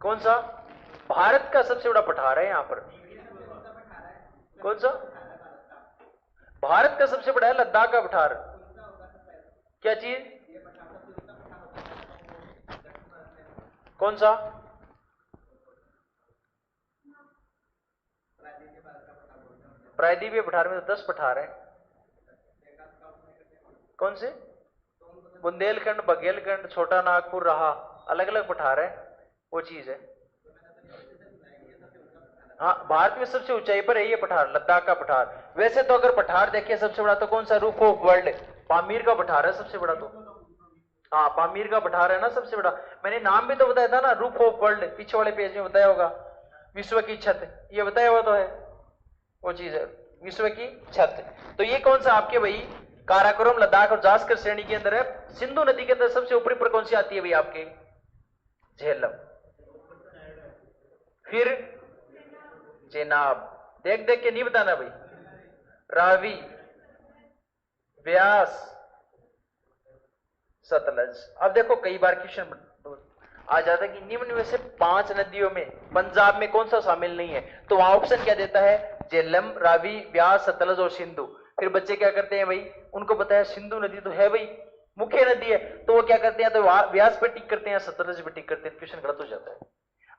कौन सा, भारत का सबसे बड़ा पठार है यहां पर, कौन सा, भारत का सबसे बड़ा है लद्दाख का पठार। क्या चीज, कौन सा, प्रायद्वीपीय पठार में तो 10 पठार है। कौन से, बुंदेलखंड, बघेलखंड, छोटा नागपुर रहा, अलग अलग पठार है, वो चीज है। हाँ भारत में सबसे ऊंचाई पर है ये पठार, लद्दाख का पठार। वैसे तो अगर पठार देखिए सबसे बड़ा तो कौन सा, रूफ ऑफ वर्ल्ड, पामीर का पठार है सबसे बड़ा। तो हाँ पामीर का पठार है ना सबसे बड़ा, मैंने नाम भी तो बताया था ना, रूफ ऑफ वर्ल्ड, पीछे वाले पेज में बताया होगा, विश्व की छत, ये बताया हुआ तो है, वो चीज है विश्व की छत। तो ये कौन सा आपके भाई, काराकोरम, लद्दाख और जास्कर श्रेणी के अंदर है। सिंधु नदी के अंदर सबसे ऊपरी पर कौन सी आती है भाई आपके, झेलम। फिर चेनाब, देख देख के नहीं बताना भाई, रावी, व्यास, सतलज। अब देखो कई बार क्वेश्चन आ जाता है कि निम्न में से 5 नदियों में पंजाब में कौन सा शामिल नहीं है, तो वहां ऑप्शन क्या देता है, झेलम, रावी, व्यास, सतलज और सिंधु। फिर बच्चे क्या करते हैं भाई, उनको बताया सिंधु नदी तो है भाई, मुख्य नदी है, तो वो क्या करते हैं, तो व्यास पे टिक करते हैं, सतलज पे टिक करते हैं, क्वेश्चन गलत हो जाता है।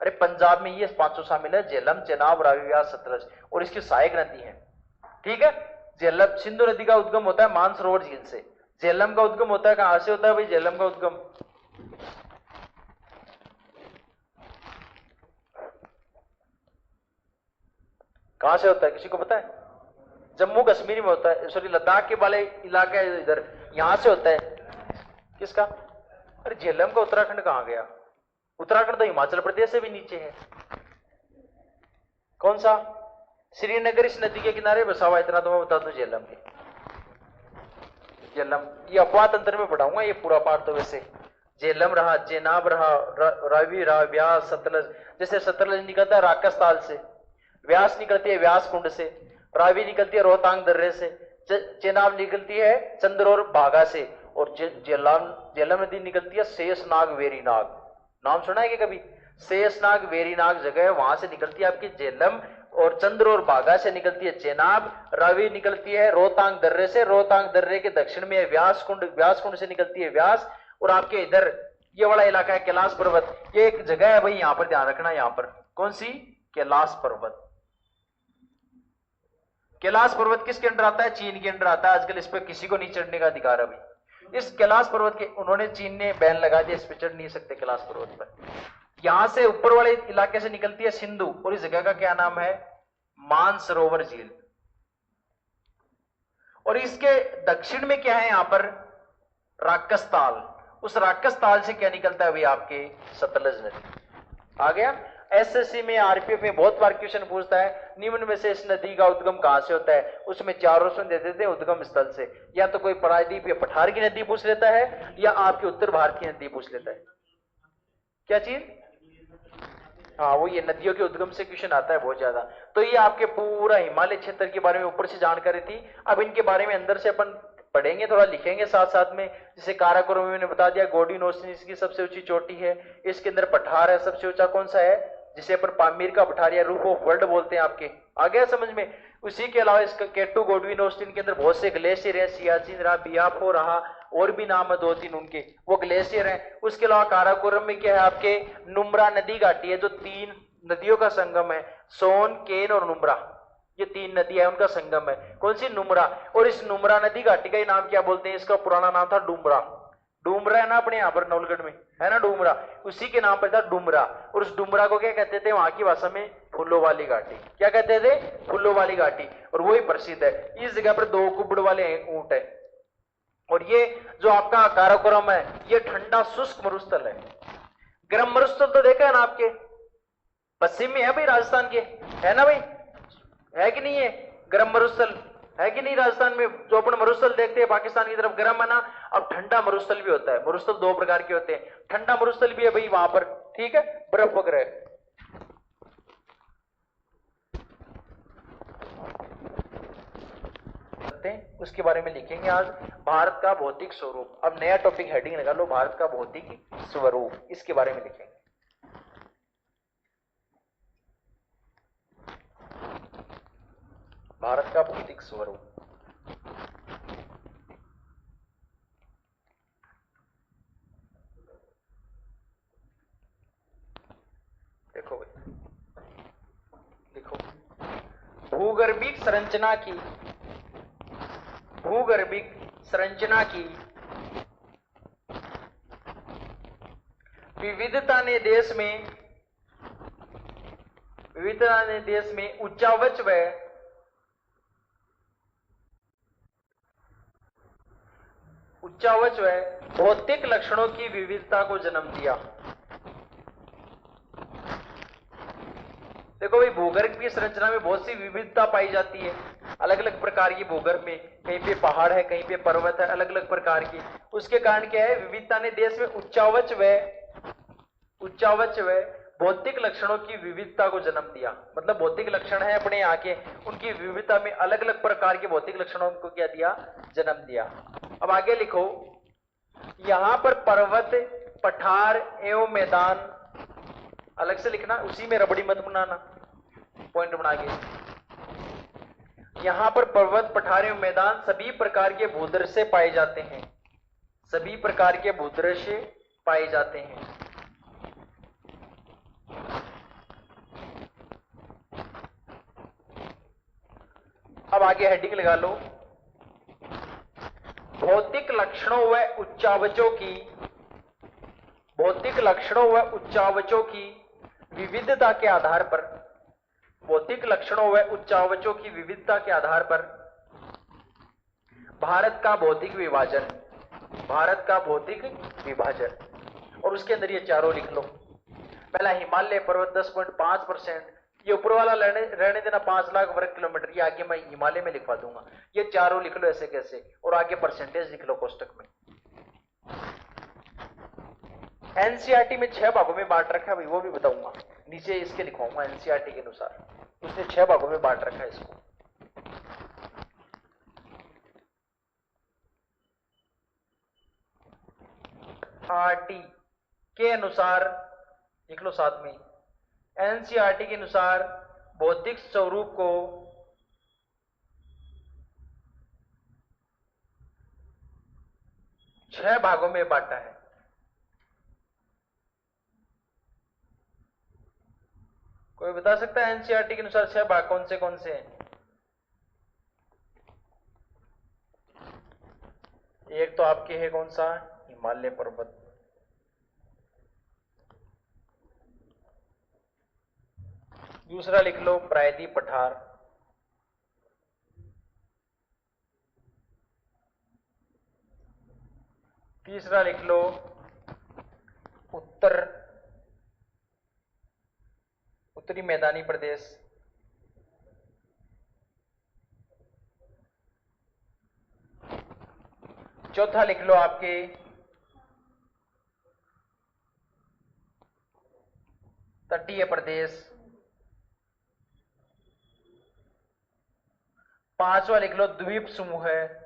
अरे पंजाब में ये 500 शामिल है, झेलम, चेनाब, रावी, व्यास, सतलज, और इसकी सहायक नदी है, ठीक है। झेलम, सिंधु नदी का उद्गम होता है मानसरोवर झील से, झेलम का उद्गम होता है कहां से होता है भाई, झेलम का उद्गम कहां से होता है, किसी को पता है, जम्मू कश्मीर में होता है, सॉरी लद्दाख के वाले इलाका इधर, यहां से होता है, किसका, अरे झेलम का उत्तराखंड कहां गया, उत्तराखंड तो हिमाचल प्रदेश से भी नीचे है। कौन सा, श्रीनगर इस नदी के किनारे बसा हुआ, इतना तो मैं बता दूं, झेलम के, झेलम, ये अपवाह तंत्र में पढ़ाऊंगा ये पूरा पाठ। तो वैसे झेलम रहा, चेनाब रहा, रावी रहा, व्यास, सतलज, जैसे सतलज निकलता है राकस ताल से, व्यास निकलती है व्यास कुंड से, रावी निकलती है रोहतांग दर्रे से, चेनाब निकलती है चंद्रोर बागा से, और झेलम नदी निकलती है शेषनाग वेरीनाग। नाम सुना है कि कभी, शेषनाग वेरीनाग जगह है, वहां से निकलती है आपकी झेलम, और चंद्र और बागा से निकलती है चेनाब, रावी निकलती है रोहतांग दर्रे से, रोहतांग दर्रे के दक्षिण में है व्यास कुंड, व्यास कुंड से निकलती है व्यास, और आपके इधर ये वाला इलाका है कैलाश पर्वत, ये एक जगह है भाई, यहां पर ध्यान रखना, यहां पर कौन सी, कैलाश पर्वत। कैलाश पर्वत किसके अंडर आता है? चीन के अंडर आता है। आजकल इस पे किसी को नहीं चढ़ने का अधिकार अभी। इस कैलाश पर्वत के उन्होंने, चीन ने बैन लगा दिया, इस पे चढ़ नहीं सकते कैलाश पर्वत पर। यहां से ऊपर वाले इलाके से निकलती है सिंधु, और इस जगह का क्या नाम है? मानसरोवर झील। और इसके दक्षिण में क्या है यहां पर? राकस ताल। उस राकस ताल से क्या निकलता है भाई? आपके सतलज नदी। आ गया। एसएससी में, आरपीएफ में बहुत बार क्वेश्चन पूछता है, निम्न में से इस नदी का उद्गम कहां से होता है? उसमें चार ऑप्शन दे देते हैं उद्गम स्थल से। या तो कोई प्रायद्वीप या पठार की नदी पूछ लेता है, या आपकी उत्तर भारत की नदी पूछ लेता है। क्या चीज? हाँ, वो ये नदियों के उद्गम से क्वेश्चन आता है बहुत ज्यादा। तो ये आपके पूरा हिमालय क्षेत्र के बारे में ऊपर से जानकारी थी। अब इनके बारे में अंदर से अपन पढ़ेंगे, थोड़ा लिखेंगे साथ साथ में। जैसे काराकोरम में मैंने बता दिया, गोल्डन ओशन इसकी सबसे ऊंची चोटी है। इसके अंदर पठार है, सबसे ऊंचा कौन सा है? जिसे अपन पामीर का पठार या रूफ ऑफ वर्ल्ड बोलते हैं। आपके आ गया समझ में? उसी के अलावा इसका केटू गोडविन ऑस्टिन के अंदर बहुत से ग्लेशियर है, सियाचिन रहा, बियाफो रहा, और भी नाम है दो तीन उनके, वो ग्लेशियर हैं। उसके अलावा काराकोरम में क्या है? आपके नुम्रा नदी घाटी है, जो तीन नदियों का संगम है। सोन, केन और नुम्रा, ये तीन नदियां है, उनका संगम है। कौन सी? नुम्रा। और इस नुम्रा नदी घाटी का ही नाम क्या बोलते हैं? इसका पुराना नाम था डुमरा। डुमरा है ना अपने यहाँ पर नवलगढ़ में, है ना डुमरा, उसी के नाम पर था डुमरा। और उस डुमरा को क्या कहते थे वहां की भाषा में? फूलों वाली घाटी। क्या कहते थे? फूलों वाली घाटी। और वही प्रसिद्ध है। इस जगह पर दो कुबड़ वाले ऊंट है। और ये जो आपका काराकोरम है, ये ठंडा शुष्क मरुस्थल है। गर्म मरुस्थल तो देखा है ना आपके पश्चिम में है भाई, राजस्थान के, है ना भाई? है कि नहीं है? गर्म मरुस्थल है कि नहीं? राजस्थान में जो अपन मरुस्थल देखते हैं पाकिस्तान की तरफ गर्म है ना। अब ठंडा मरुस्थल भी होता है। मरुस्थल दो प्रकार के होते हैं, ठंडा मरुस्थल भी है भाई वहां पर, ठीक है, बर्फ वगैरह। उसके बारे में लिखेंगे आज, भारत का भौतिक स्वरूप। अब नया टॉपिक हेडिंग लगा लो, भारत का भौतिक स्वरूप, इसके बारे में लिखेंगे। भारत का भौतिक स्वरूप। देखो भाई, देखो, भूगर्भिक संरचना की, भूगर्भिक संरचना की विविधता ने देश में, विविधता ने देश में उच्चावच व उच्चावच व भौतिक लक्षणों की विविधता को जन्म दिया। देखो भाई, भूगर्भ की संरचना में बहुत सी विविधता पाई जाती है, अलग अलग प्रकार की भूगर्भ में, कहीं पे पहाड़ है, कहीं पे पर्वत है, अलग अलग प्रकार की। उसके कारण क्या है? विविधता ने देश में उच्चावच व भौतिक लक्षणों की विविधता को जन्म दिया। मतलब भौतिक लक्षण है अपने यहाँ के, उनकी विविधता में अलग अलग प्रकार के भौतिक लक्षणों को क्या दिया? जन्म दिया। अब आगे लिखो, यहां पर पर्वत, पठार एवं मैदान, अलग से लिखना, उसी में रबड़ी मत बनाना, पॉइंट बना के। यहां पर पर्वत, पठार एवं मैदान सभी प्रकार के भूदृश्य पाए जाते हैं, सभी प्रकार के भूदृश्य पाए जाते हैं। अब आगे हेडिंग लगा लो, भौतिक लक्षणों व उच्चावचों की, भौतिक लक्षणों व उच्चावचों की विविधता के आधार पर, भौतिक लक्षणों व उच्चावचों की विविधता के आधार पर भारत का भौतिक विभाजन, भारत का भौतिक विभाजन। और उसके अंदर ये चारों लिख लो। पहला हिमालय पर्वत 10.5%, ये ऊपर वाला रहने देना 5 लाख वर्ग किलोमीटर, ये आगे मैं हिमालय में लिखवा दूंगा। ये चारों लिख लो ऐसे कैसे, और आगे परसेंटेज लिख लो कोष्टक में। एनसीईआरटी में 6 भागों में बांट रखा है भाई, वो भी बताऊंगा, नीचे इसके लिखवाऊंगा। एनसीईआरटी के अनुसार उसने 6 भागों में बांट रखा है इसको। आरटी के अनुसार लिख लो साथ में, एनसीईआरटी के अनुसार भौतिक स्वरूप को छह भागों में बांटा है। कोई बता सकता है एनसीईआरटी के अनुसार 6 भाग कौन से हैं? एक तो आपके है कौन सा, हिमालय पर्वत, दूसरा लिख लो प्रायद्वीप पठार, तीसरा लिख लो उत्तरी मैदानी प्रदेश, चौथा लिख लो आपके तटीय प्रदेश, पांचवा लिख लो द्वीप समूह है,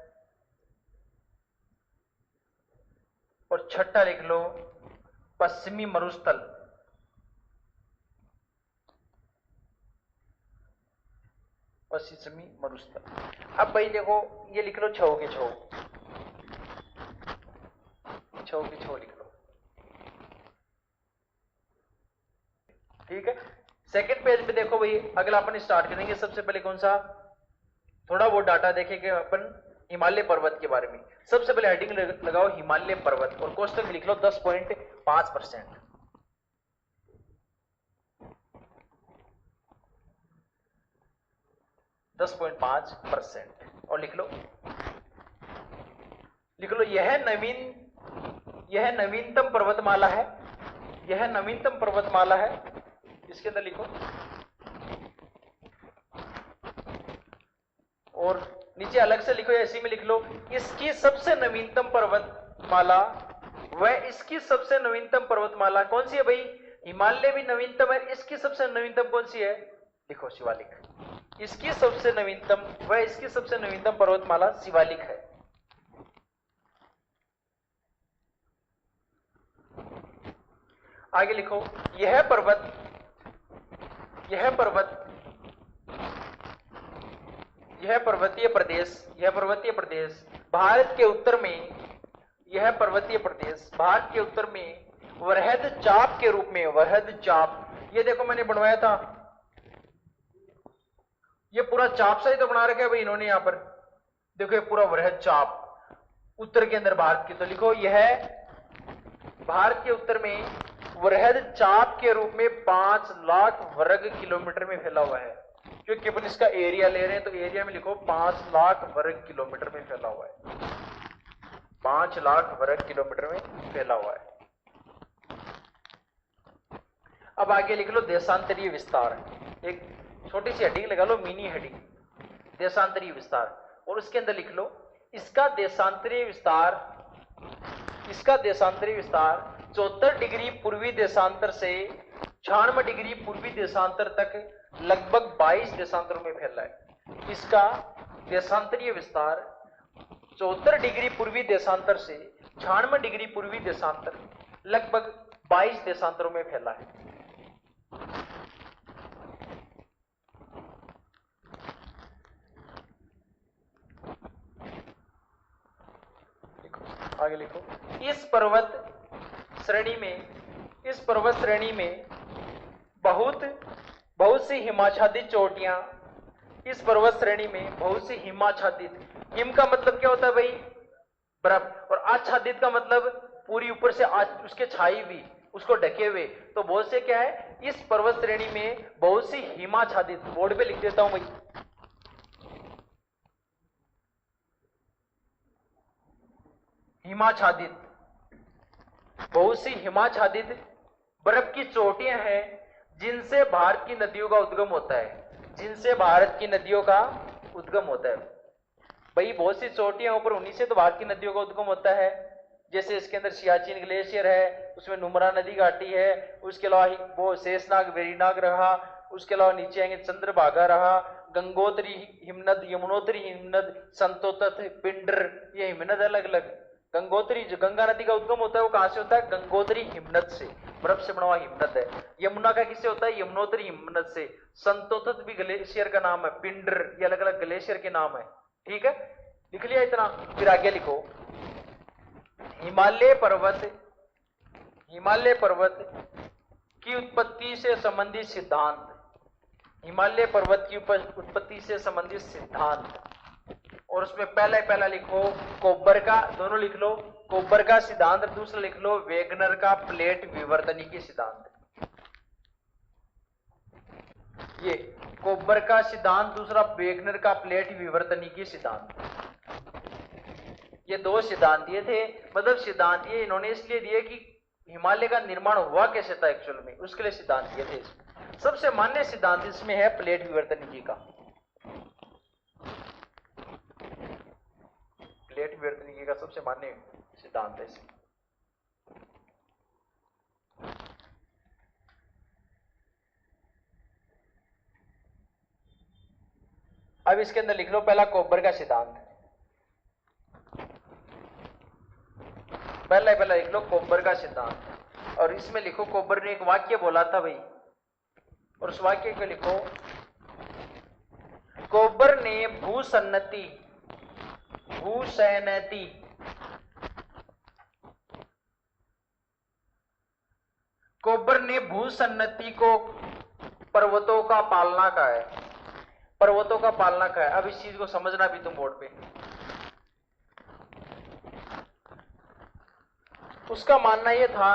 और छठा लिख लो पश्चिमी मरुस्थल। पश्चिमी मरुस्थल। अब भाई देखो ये लिख लो छो के छो, छो के छो लिख लो, ठीक है। सेकंड पेज पे देखो भाई, अगला अपन स्टार्ट करेंगे। सबसे पहले कौन सा, थोड़ा वो डाटा देखेंगे अपन हिमालय पर्वत के बारे में। सबसे पहले हेडिंग लगाओ हिमालय पर्वत, और क्वेश्चन में लिख लो 10.5%। 10.5%। और लिख लो यह नवीनतम पर्वतमाला है, यह नवीनतम पर्वतमाला है। इसके अंदर लिखो, और नीचे अलग से लिखो या इसी में लिख लो, इसकी सबसे नवीनतम पर्वतमाला, वह इसकी सबसे नवीनतम पर्वतमाला कौन सी है भाई, हिमालय भी नवीनतम है, इसकी सबसे नवीनतम कौन सी है, लिखो शिवालिक। इसकी सबसे नवीनतम, वह इसकी सबसे नवीनतम पर्वतमाला शिवालिक है। आगे लिखो, यह पर्वतीय प्रदेश भारत के उत्तर में, यह पर्वतीय प्रदेश भारत के उत्तर में वृहद चाप के रूप में, वृहद चाप, ये देखो मैंने बनवाया था, ये पूरा चाप सा ही तो बना रखा है भाई इन्होंने यहां पर, देखो ये पूरा वृहद चाप उत्तर के अंदर भारत की। तो लिखो यह भारत के उत्तर में वृहद चाप के रूप में 5 लाख वर्ग किलोमीटर में फैला हुआ है। क्योंकि अपन इसका एरिया ले रहे हैं तो एरिया में लिखो 5 लाख वर्ग किलोमीटर में फैला हुआ है, 5 लाख वर्ग किलोमीटर में फैला हुआ है। अब आगे लिख लो देशांतरीय विस्तार, एक छोटी सी हेडिंग लगा लो, मिनी हेडिंग, देशांतरीय विस्तार, और उसके अंदर लिख लो इसका देशांतरीय विस्तार 74 डिग्री पूर्वी देशांतर से 96 डिग्री पूर्वी देशांतर तक लगभग 22 देशांतरों में फैला है। इसका देशांतरीय विस्तार 74 डिग्री पूर्वी देशांतर से 96 डिग्री पूर्वी देशांतर लगभग 22 देशांतरों में फैला है। आगे लिखो, इस पर्वत श्रेणी में बहुत सी हिमाच्छादित चोटियां, इस पर्वत श्रेणी में बहुत सी हिमाच्छादित, हिम का मतलब क्या होता है भाई, बर्फ, और आच्छादित का मतलब पूरी ऊपर से उसके छाई हुई, उसको ढके हुए, तो बहुत से क्या है, इस पर्वत श्रेणी में बहुत सी हिमाच्छादित, बोर्ड पे लिख देता हूं भाई, हिमाच्छादित, बहुत सी हिमाच्छादित बर्फ की चोटियां हैं जिनसे भारत की नदियों का उद्गम होता है, जिनसे भारत की नदियों का उद्गम होता है भाई। बहुत सी चोटियां ऊपर, उन्हीं से तो भारत की नदियों का उद्गम होता है। जैसे इसके अंदर सियाचिन ग्लेशियर है, उसमें नुब्रा नदी घाटी है, उसके अलावा वो शेषनाग वेरीनाग रहा, उसके अलावा नीचे आएंगे चंद्रभागा रहा, गंगोत्री हिमनद, यमुनोत्री हिमनद, संतोतथ, पिंडर, ये हिमनद अलग अलग। गंगोत्री, जो गंगा नदी का उद्गम होता है वो कहां से होता है, गंगोत्री हिमनद से, बर्फ से बना हुआ हिमनद है। यमुना का किससे होता है, यमुनोत्री हिमनद से। संतोतथ भी ग्लेशियर का नाम है, पिंडर, ये अलग अलग ग्लेशियर के नाम है, ठीक है, लिख लिया इतना। फिर आगे लिखो, हिमालय पर्वत की उत्पत्ति से संबंधित सिद्धांत, हिमालय पर्वत की उत्पत्ति से संबंधित सिद्धांत, और उसमें पहला लिखो कोबर का, दोनों लिख लो, कोबर का सिद्धांत, दूसरा लिख लो वेगनर का प्लेट विवर्तनिकी सिद्धांत। ये कोबर का सिद्धांत, दूसरा वेगनर का प्लेट विवर्तनिकी सिद्धांत, ये दो सिद्धांत दिए थे। मतलब सिद्धांत ये इन्होंने इसलिए दिए कि हिमालय का निर्माण हुआ कैसे था एक्चुअल में, उसके लिए सिद्धांत दिए थे। सबसे मान्य सिद्धांत इसमें है प्लेट विवर्तनिकी का, प्लेट विवर्तनिकी का सबसे मान्य सिद्धांत है इसमें। अब इसके अंदर लिख लो पहला कोबर का सिद्धांत, पहला लिख लो कोबर का सिद्धांत, और इसमें लिखो कोबर ने एक वाक्य बोला था भाई, और उस वाक्य को लिखो कोबर ने भूसन्नति कोबर ने भूसन्नति को पर्वतों का पालना का है, पर्वतों का पालना का है। अब इस चीज को समझना भी तुम बोर्ड पे। उसका मानना यह था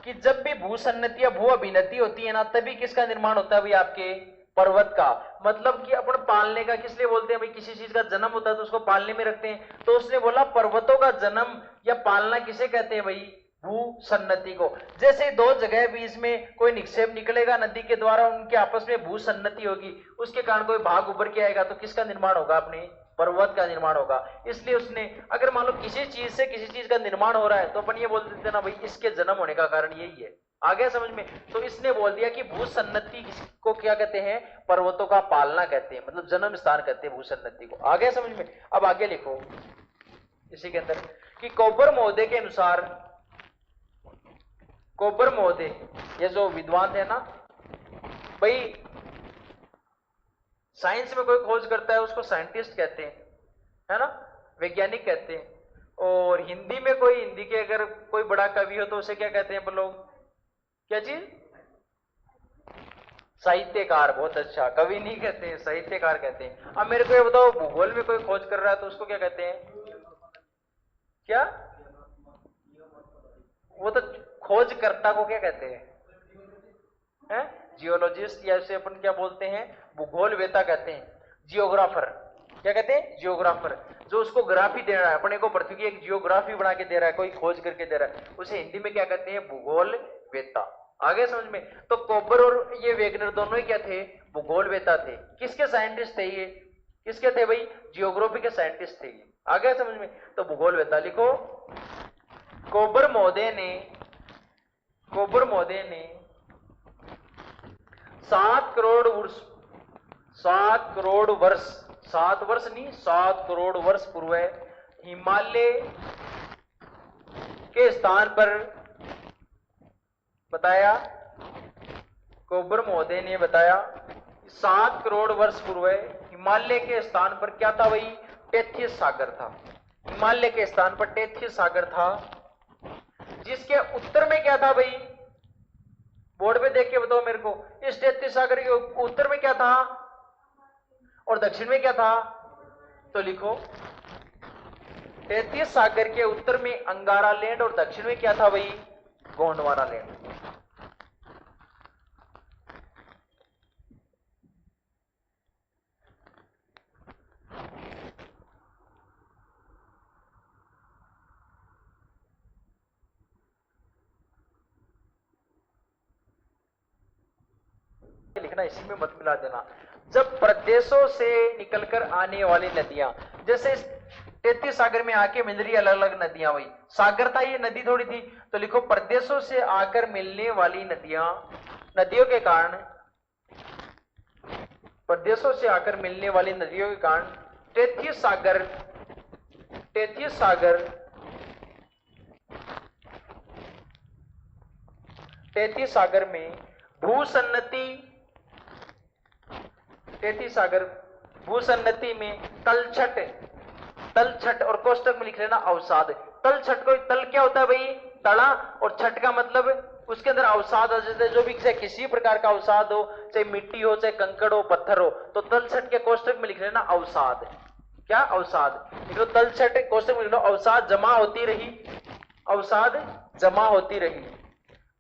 कि जब भी भूसन्नति या भू अभिनति होती है ना, तभी किसका निर्माण होता है भाई, आपके पर्वत का। मतलब कि अपन पालने का किस लिए बोलते हैं भाई, किसी चीज का जन्म होता है तो उसको पालने में रखते हैं, तो उसने बोला पर्वतों का जन्म या पालना किसे कहते हैं भाई, भूसन्नति को। जैसे दो जगह बीच में कोई निक्षेप निकलेगा नदी के द्वारा, उनके आपस में भूसन्नति होगी, उसके कारण कोई भाग उभर के आएगा, तो किसका निर्माण होगा, अपने पर्वत का निर्माण होगा। इसलिए उसने, अगर मान लो किसी चीज से किसी चीज का निर्माण हो रहा है, तो अपन ये बोल देते ना भाई इसके जन्म होने का कारण यही है। आ गया समझ में? तो इसने बोल दिया कि भूसन्नति को क्या कहते हैं, पर्वतों का पालना कहते हैं, मतलब जन्म स्थान कहते हैं भूसन्नति को। आ गया समझ में? अब आगे लिखो इसी के अंदर कि कोबर महोदय के अनुसार, कोबर महोदय ये जो विद्वान है ना भाई, साइंस में कोई खोज करता है उसको साइंटिस्ट कहते हैं, है ना, वैज्ञानिक कहते हैं। और हिंदी में कोई, हिंदी के अगर कोई बड़ा कवि हो तो उसे क्या कहते हैं लोग, क्या चीज, साहित्यकार। बहुत अच्छा, कवि नहीं कहते हैं, साहित्यकार कहते हैं। अब मेरे को ये बताओ, भूगोल में कोई खोज कर रहा है तो उसको क्या कहते हैं, क्या, वो तो खोजकर्ता को क्या कहते हैं, जियोलॉजिस्ट, या उसे अपन क्या बोलते हैं, भूगोलवेता कहते हैं, जियोग्राफर। क्या कहते हैं, जियोग्राफर। जो उसको ग्राफी दे रहा है, अपने को पृथ्वी की एक जियोग्राफी बना के दे रहा है, कोई खोज करके दे रहा है, उसे हिंदी में क्या कहते हैं, भूगोलवेता। आगे समझ में? तो कोबर और ये वेगनर दोनों ही क्या थे, भूगोलवेता थे। किसके साइंटिस्ट थे ये, किसके थे भाई, जियोग्राफी के साइंटिस्ट थे ये। आगे समझ में? तो भूगोलवेता लिखो। कोबर महोदय ने 7 करोड़ वर्ष, 7 करोड़ वर्ष, 7 वर्ष नहीं 7 करोड़ वर्ष पूर्व हिमालय के स्थान पर बताया, कोबर महोदय ने बताया 7 करोड़ वर्ष पूर्व हिमालय के स्थान पर क्या था भाई, टेथिस सागर था। हिमालय के स्थान पर टेथिस सागर था, जिसके उत्तर में क्या था भाई, बोर्ड पे देख के बताओ मेरे को, इस टेथिस सागर के उत्तर में क्या था और दक्षिण में क्या था, तो लिखो टेथिस सागर के उत्तर में अंगारा लैंड और दक्षिण में क्या था भाई, गोंडवाना लैंड। लिखना, इसी में मत मिला देना। जब प्रदेशों से निकलकर आने वाली नदियां, जैसे टेथिस सागर में आके मिल रही अलग अलग नदियां, वही सागर था, ये नदी थोड़ी थी। तो लिखो प्रदेशों से आकर मिलने वाली नदियां, नदियों के कारण, प्रदेशों से आकर मिलने वाली नदियों के कारण टेथिस सागर, टेथिस सागर, टेथिस सागर में भूसन्नति, टेथिस सागर भूसन्नति में तलछट, तलछट और कोष्टक में लिख लेना अवसाद। तलछट को, तल क्या होता है भाई, तड़ा, और छठ का मतलब उसके अंदर अवसाद आ जाता है। जो भी चाहे किसी प्रकार का अवसाद हो, चाहे मिट्टी हो, चाहे कंकड़ हो, पत्थर हो, तो तलछट के कोष्टक में लिख लेना अवसाद। क्या अवसाद, लिखो तलछट क्वेश्चन लिख लो, अवसाद जमा होती रही, अवसाद जमा होती रही,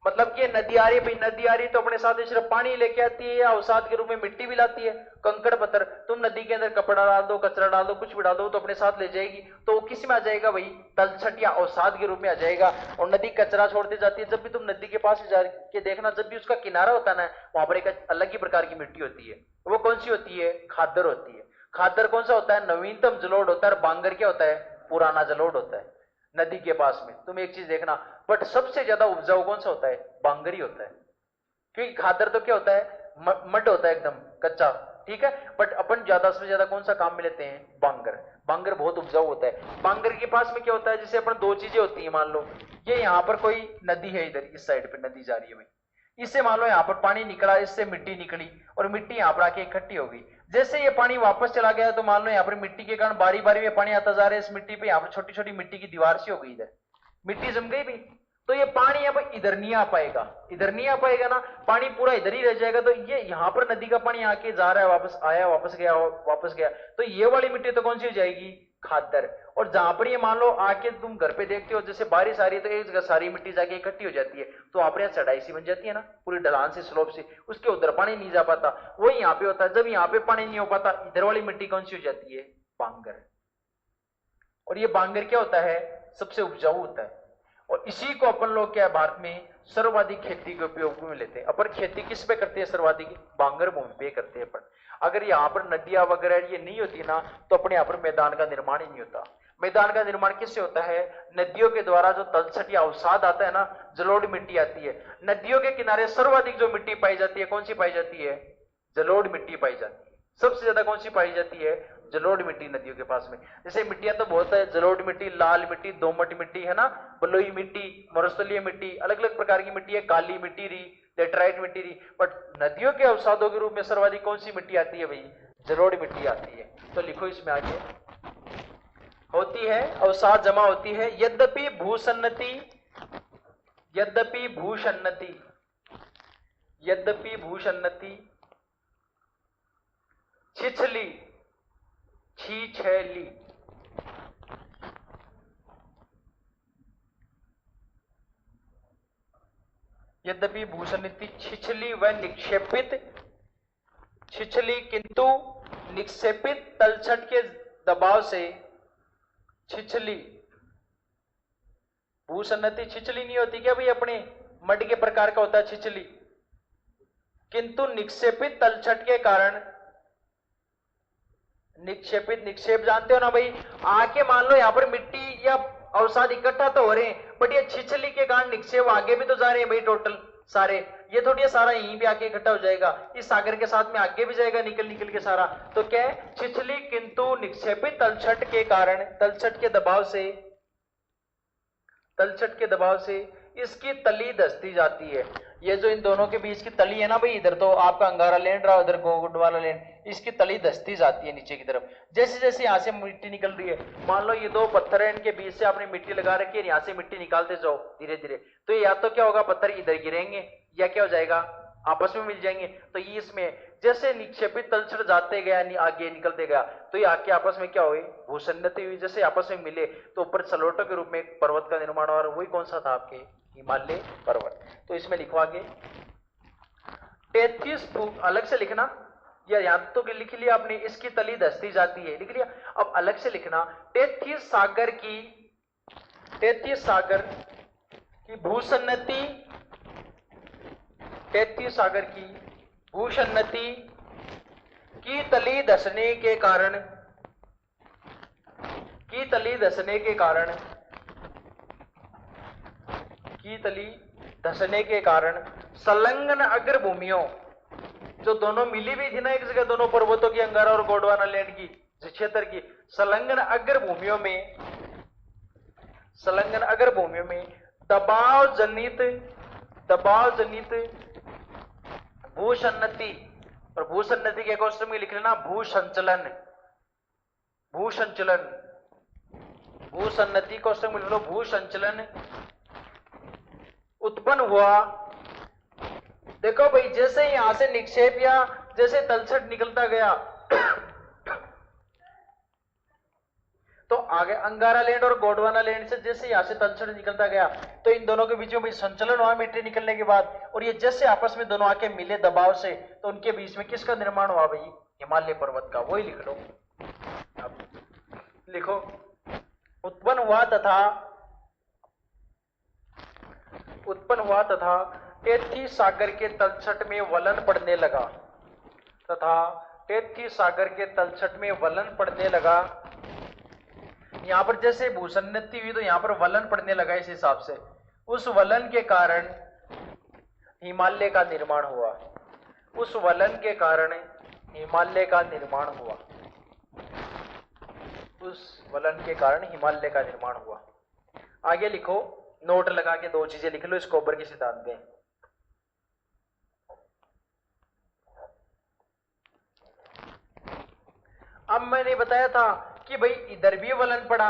मतलब कि नदी आ रही है भाई, नदी आ रही तो अपने साथ सिर्फ पानी लेके आती है या अवसाद के रूप में मिट्टी भी लाती है, कंकड़ पत्थर, तुम नदी के अंदर कपड़ा डाल दो, कचरा डाल दो, कुछ भी डाल दो तो अपने साथ ले जाएगी, तो वो किस में आ जाएगा भाई, तलछट या अवसाद के रूप में आ जाएगा। और नदी कचरा छोड़ती जाती है, जब भी तुम नदी के पास जा के देखना, जब भी उसका किनारा होता है ना, वहां पर एक अलग ही प्रकार की मिट्टी होती है, वो कौन सी होती है, खादर होती है। खादर कौन सा होता है, नवीनतम जलोढ़ होता है, और बांगर क्या होता है, पुराना जलोढ़ होता है नदी के पास में। तुम एक चीज देखना, बट सबसे ज्यादा उपजाऊ कौन सा होता है, बांगर ही होता है, क्योंकि खादर तो क्या होता है, मड होता है एकदम कच्चा, ठीक है, बट अपन ज्यादा से ज्यादा कौन सा काम में लेते हैं, बांगर। बांगर बहुत उपजाऊ होता है। बांगर के पास में क्या होता है, जैसे अपन दो चीजें होती है, मान लो ये यहाँ पर कोई नदी है, इधर इस साइड पे नदी जा रही है भाई, इससे मान लो यहाँ पर पानी निकला, इससे मिट्टी निकली और मिट्टी यहाँ पर आके इकट्ठी हो गई, जैसे ये पानी वापस चला गया तो मान लो यहाँ पर मिट्टी के कारण बारी बारी में पानी आता जा रहा है, इस मिट्टी पे यहाँ पर छोटी छोटी मिट्टी की दीवार सी हो गई, इधर मिट्टी जम गई भी, तो ये पानी अब इधर नहीं आ पाएगा, इधर नहीं आ पाएगा ना, पानी पूरा इधर ही रह जाएगा, तो ये यहाँ पर नदी का पानी आके जा रहा है, वापस आया, वापस गया, वापस गया, तो ये वाली मिट्टी तो कौन सी हो जाएगी, खादर। और जहां पर ये मान लो आके तुम घर पे देखते हो, जैसे बारिश आ रही है तो एक जगह सारी मिट्टी जाके इकट्ठी हो जाती है, तो वहां पर यहाँ चढ़ाई सी बन जाती है ना, पूरी ढलान से, स्लोप से, उसके उधर पानी नहीं जा पाता, वही यहाँ पे होता है, जब यहाँ पे पानी नहीं हो पाता, इधर वाली मिट्टी कौन सी हो जाती है, बांगर। और ये बांगर क्या होता है, सबसे उपजाऊ होता है, और इसी को अपन लोग क्या भारत में सर्वाधिक खेती के उपयोग में लेते हैं। अपन खेती किस पे करते हैं, सर्वाधिक बांगर भूमि पे करते हैं अपन। अगर यहाँ पर नदियां वगैरह ये नहीं होती ना, तो अपने यहाँ पर मैदान का निर्माण ही नहीं होता। मैदान का निर्माण किससे होता है, नदियों के द्वारा जो तलछट या अवसाद आता है ना, जलोढ़ मिट्टी आती है, नदियों के किनारे सर्वाधिक जो मिट्टी पाई जाती है, कौन सी पाई जाती है, जलोढ़ मिट्टी पाई जाती है। सबसे ज्यादा कौन सी पाई जाती है, जलोढ़ मिट्टी नदियों के पास में। जैसे मिट्टियां तो बहुत है, जलोढ़ मिट्टी, लाल मिट्टी, दोमट मिट्टी है ना, बलुई मिट्टी, मरुस्थलीय मिट्टी, अलग अलग प्रकार की मिट्टी है, काली मिट्टी रही, लेटराइट मिट्टी रही, बट नदियों के अवसादों के रूप में सर्वाधिक कौन सी मिट्टी आती है भाई, जलोढ़ मिट्टी आती है। तो लिखो इसमें आगे, होती है अवसाद जमा होती है, यद्यपि भूसन्नति, यद्यपि भूसन्नति, यद्यपि भूसन्नति, छिछली, छीछली, यद्यपि भूसन्नति छिछली व निक्षेपित, छिछली किंतु निक्षेपित तलछट के दबाव से, छिछली, भूसन्नति छिछली नहीं होती क्या भाई, अपने मड के प्रकार का होता है छिछली, किंतु निक्षेपित तलछट के कारण, निक्षेपित, निक्षेप जानते हो ना भाई, आके मान लो यहां पर मिट्टी या अवसाद इकट्ठा तो हो रहे हैं, बट ये छिछली के कारण निक्षेप आगे भी तो जा रहे हैं भाई, टोटल सारे, ये थोड़ी सारा यहीं पे आके इकट्ठा हो जाएगा, इस सागर के साथ में आगे भी जाएगा निकल निकल के सारा, तो क्या है, छिछली किंतु निक्षेपित तलछट के कारण, तलछट के दबाव से, तलछट के दबाव से इसकी तली धसती जाती है। ये जो इन दोनों के बीच की तली है ना भाई, इधर तो आपका अंगारा लैंड रहा, उधर गोगुड वाला लैंड, इसकी तली धसती जाती है नीचे की तरफ। जैसे जैसे यहाँ से मिट्टी निकल रही है, मान लो ये दो पत्थर है, इनके बीच से आपने मिट्टी लगा रखी है, यहाँ से मिट्टी निकालते जाओ धीरे धीरे, तो या तो क्या होगा, पत्थर इधर गिरेंगे या क्या हो जाएगा, आपस में मिल जाएंगे। तो ये इसमें जैसे निक्षेपित तलछट जाते गया, आगे निकलते गया, तो ये आके आपस में क्या हुई, भूसन्नति हुई, जैसे आपस में मिले तो ऊपर सलोटों के रूप में एक पर्वत का निर्माण हुआ, वही कौन सा था, आपके हिमालय पर्वत। तो इसमें लिखो आगे 33 फुट, अलग से लिखना, या यहाँ तो लिख लिया आपने, इसकी तली धसती जाती है, लिख लिया। अब अलग से लिखना 33 सागर की, 33 सागर की भूसन्नति, 33 सागर की भूसन्नति की तली धसने के कारण, की तली धसने के कारण, की तली धसने के कारण संलग्न अग्रभूमियों, जो दोनों मिली भी थी ना एक जगह, दोनों पर्वतों की, अंगारा और गोंडवाना लैंड की क्षेत्र की, संलग्न अग्रभूमियों में, संलग्न अग्रभूमियों में दबाव जनित, दबाव जनित भूसन्नति, और भूसन्नति के क्वेश्चन में लिख लेना भूसंचलन, भूसंचलन, भूसन्नति क्वेश्चन में लिख लो भूसंचलन उत्पन्न हुआ। देखो भाई, जैसे यहां से निक्षेप या जैसे तलछट निकलता गया, तो आगे अंगारा लैंड और गोंडवाना लैंड से जैसे यहाँ से तलछट निकलता गया तो इन दोनों के बीच में संचलन हुआ मिट्टी निकलने के बाद, और ये जैसे आपस में दोनों आके मिले दबाव से, तो उनके बीच में किसका निर्माण हुआ भाई? हिमालय पर्वत का। वही लिख लो। अब लिखो, उत्पन्न हुआ तथा टेथी सागर के तलछट में वलन पड़ने लगा, यहां पर जैसे भूसन्नति हुई तो यहां पर वलन पड़ने लगा। इस हिसाब से उस वलन के कारण हिमालय का निर्माण हुआ। आगे लिखो, नोट लगा के दो चीजें लिख लो इस कोबर के सिद्धांत में। अब मैंने बताया था कि भाई इधर भी वलन पड़ा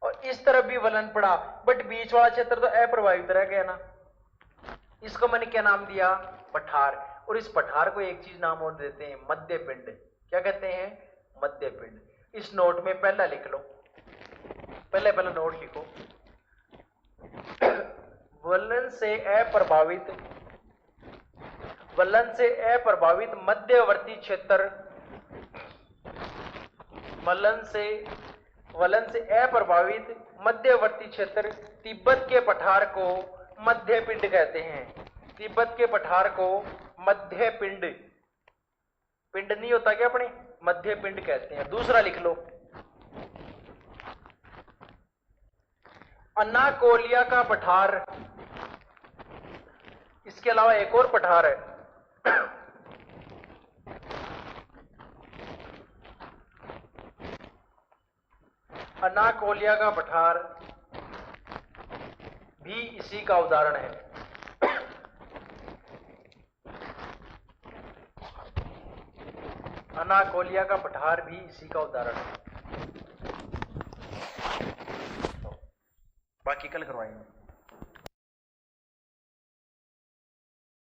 और इस तरफ भी वलन पड़ा, बट बीच वाला क्षेत्र तो अप्रभावित रह गया ना। इसको मैंने क्या नाम दिया? पठार। और इस पठार को एक चीज नाम और देते हैं, मध्य पिंड। क्या कहते हैं? मध्य पिंड। इस नोट में पहला लिख लो, पहले नोट लिखो, वलन से अप्रभावित मध्यवर्ती क्षेत्र, वलन से अप्रभावित मध्यवर्ती क्षेत्र तिब्बत के पठार को मध्य पिंड कहते हैं। तिब्बत के पठार को मध्य पिंड, पिंड नहीं होता क्या अपने, मध्य पिंड कहते हैं। दूसरा लिख लो, अनाकोलिया का पठार। इसके अलावा एक और पठार है, अनाकोलिया का पठार भी इसी का उदाहरण है। अनाकोलिया का पठार भी इसी का उदाहरण है। बाकी कल करवाएंगे।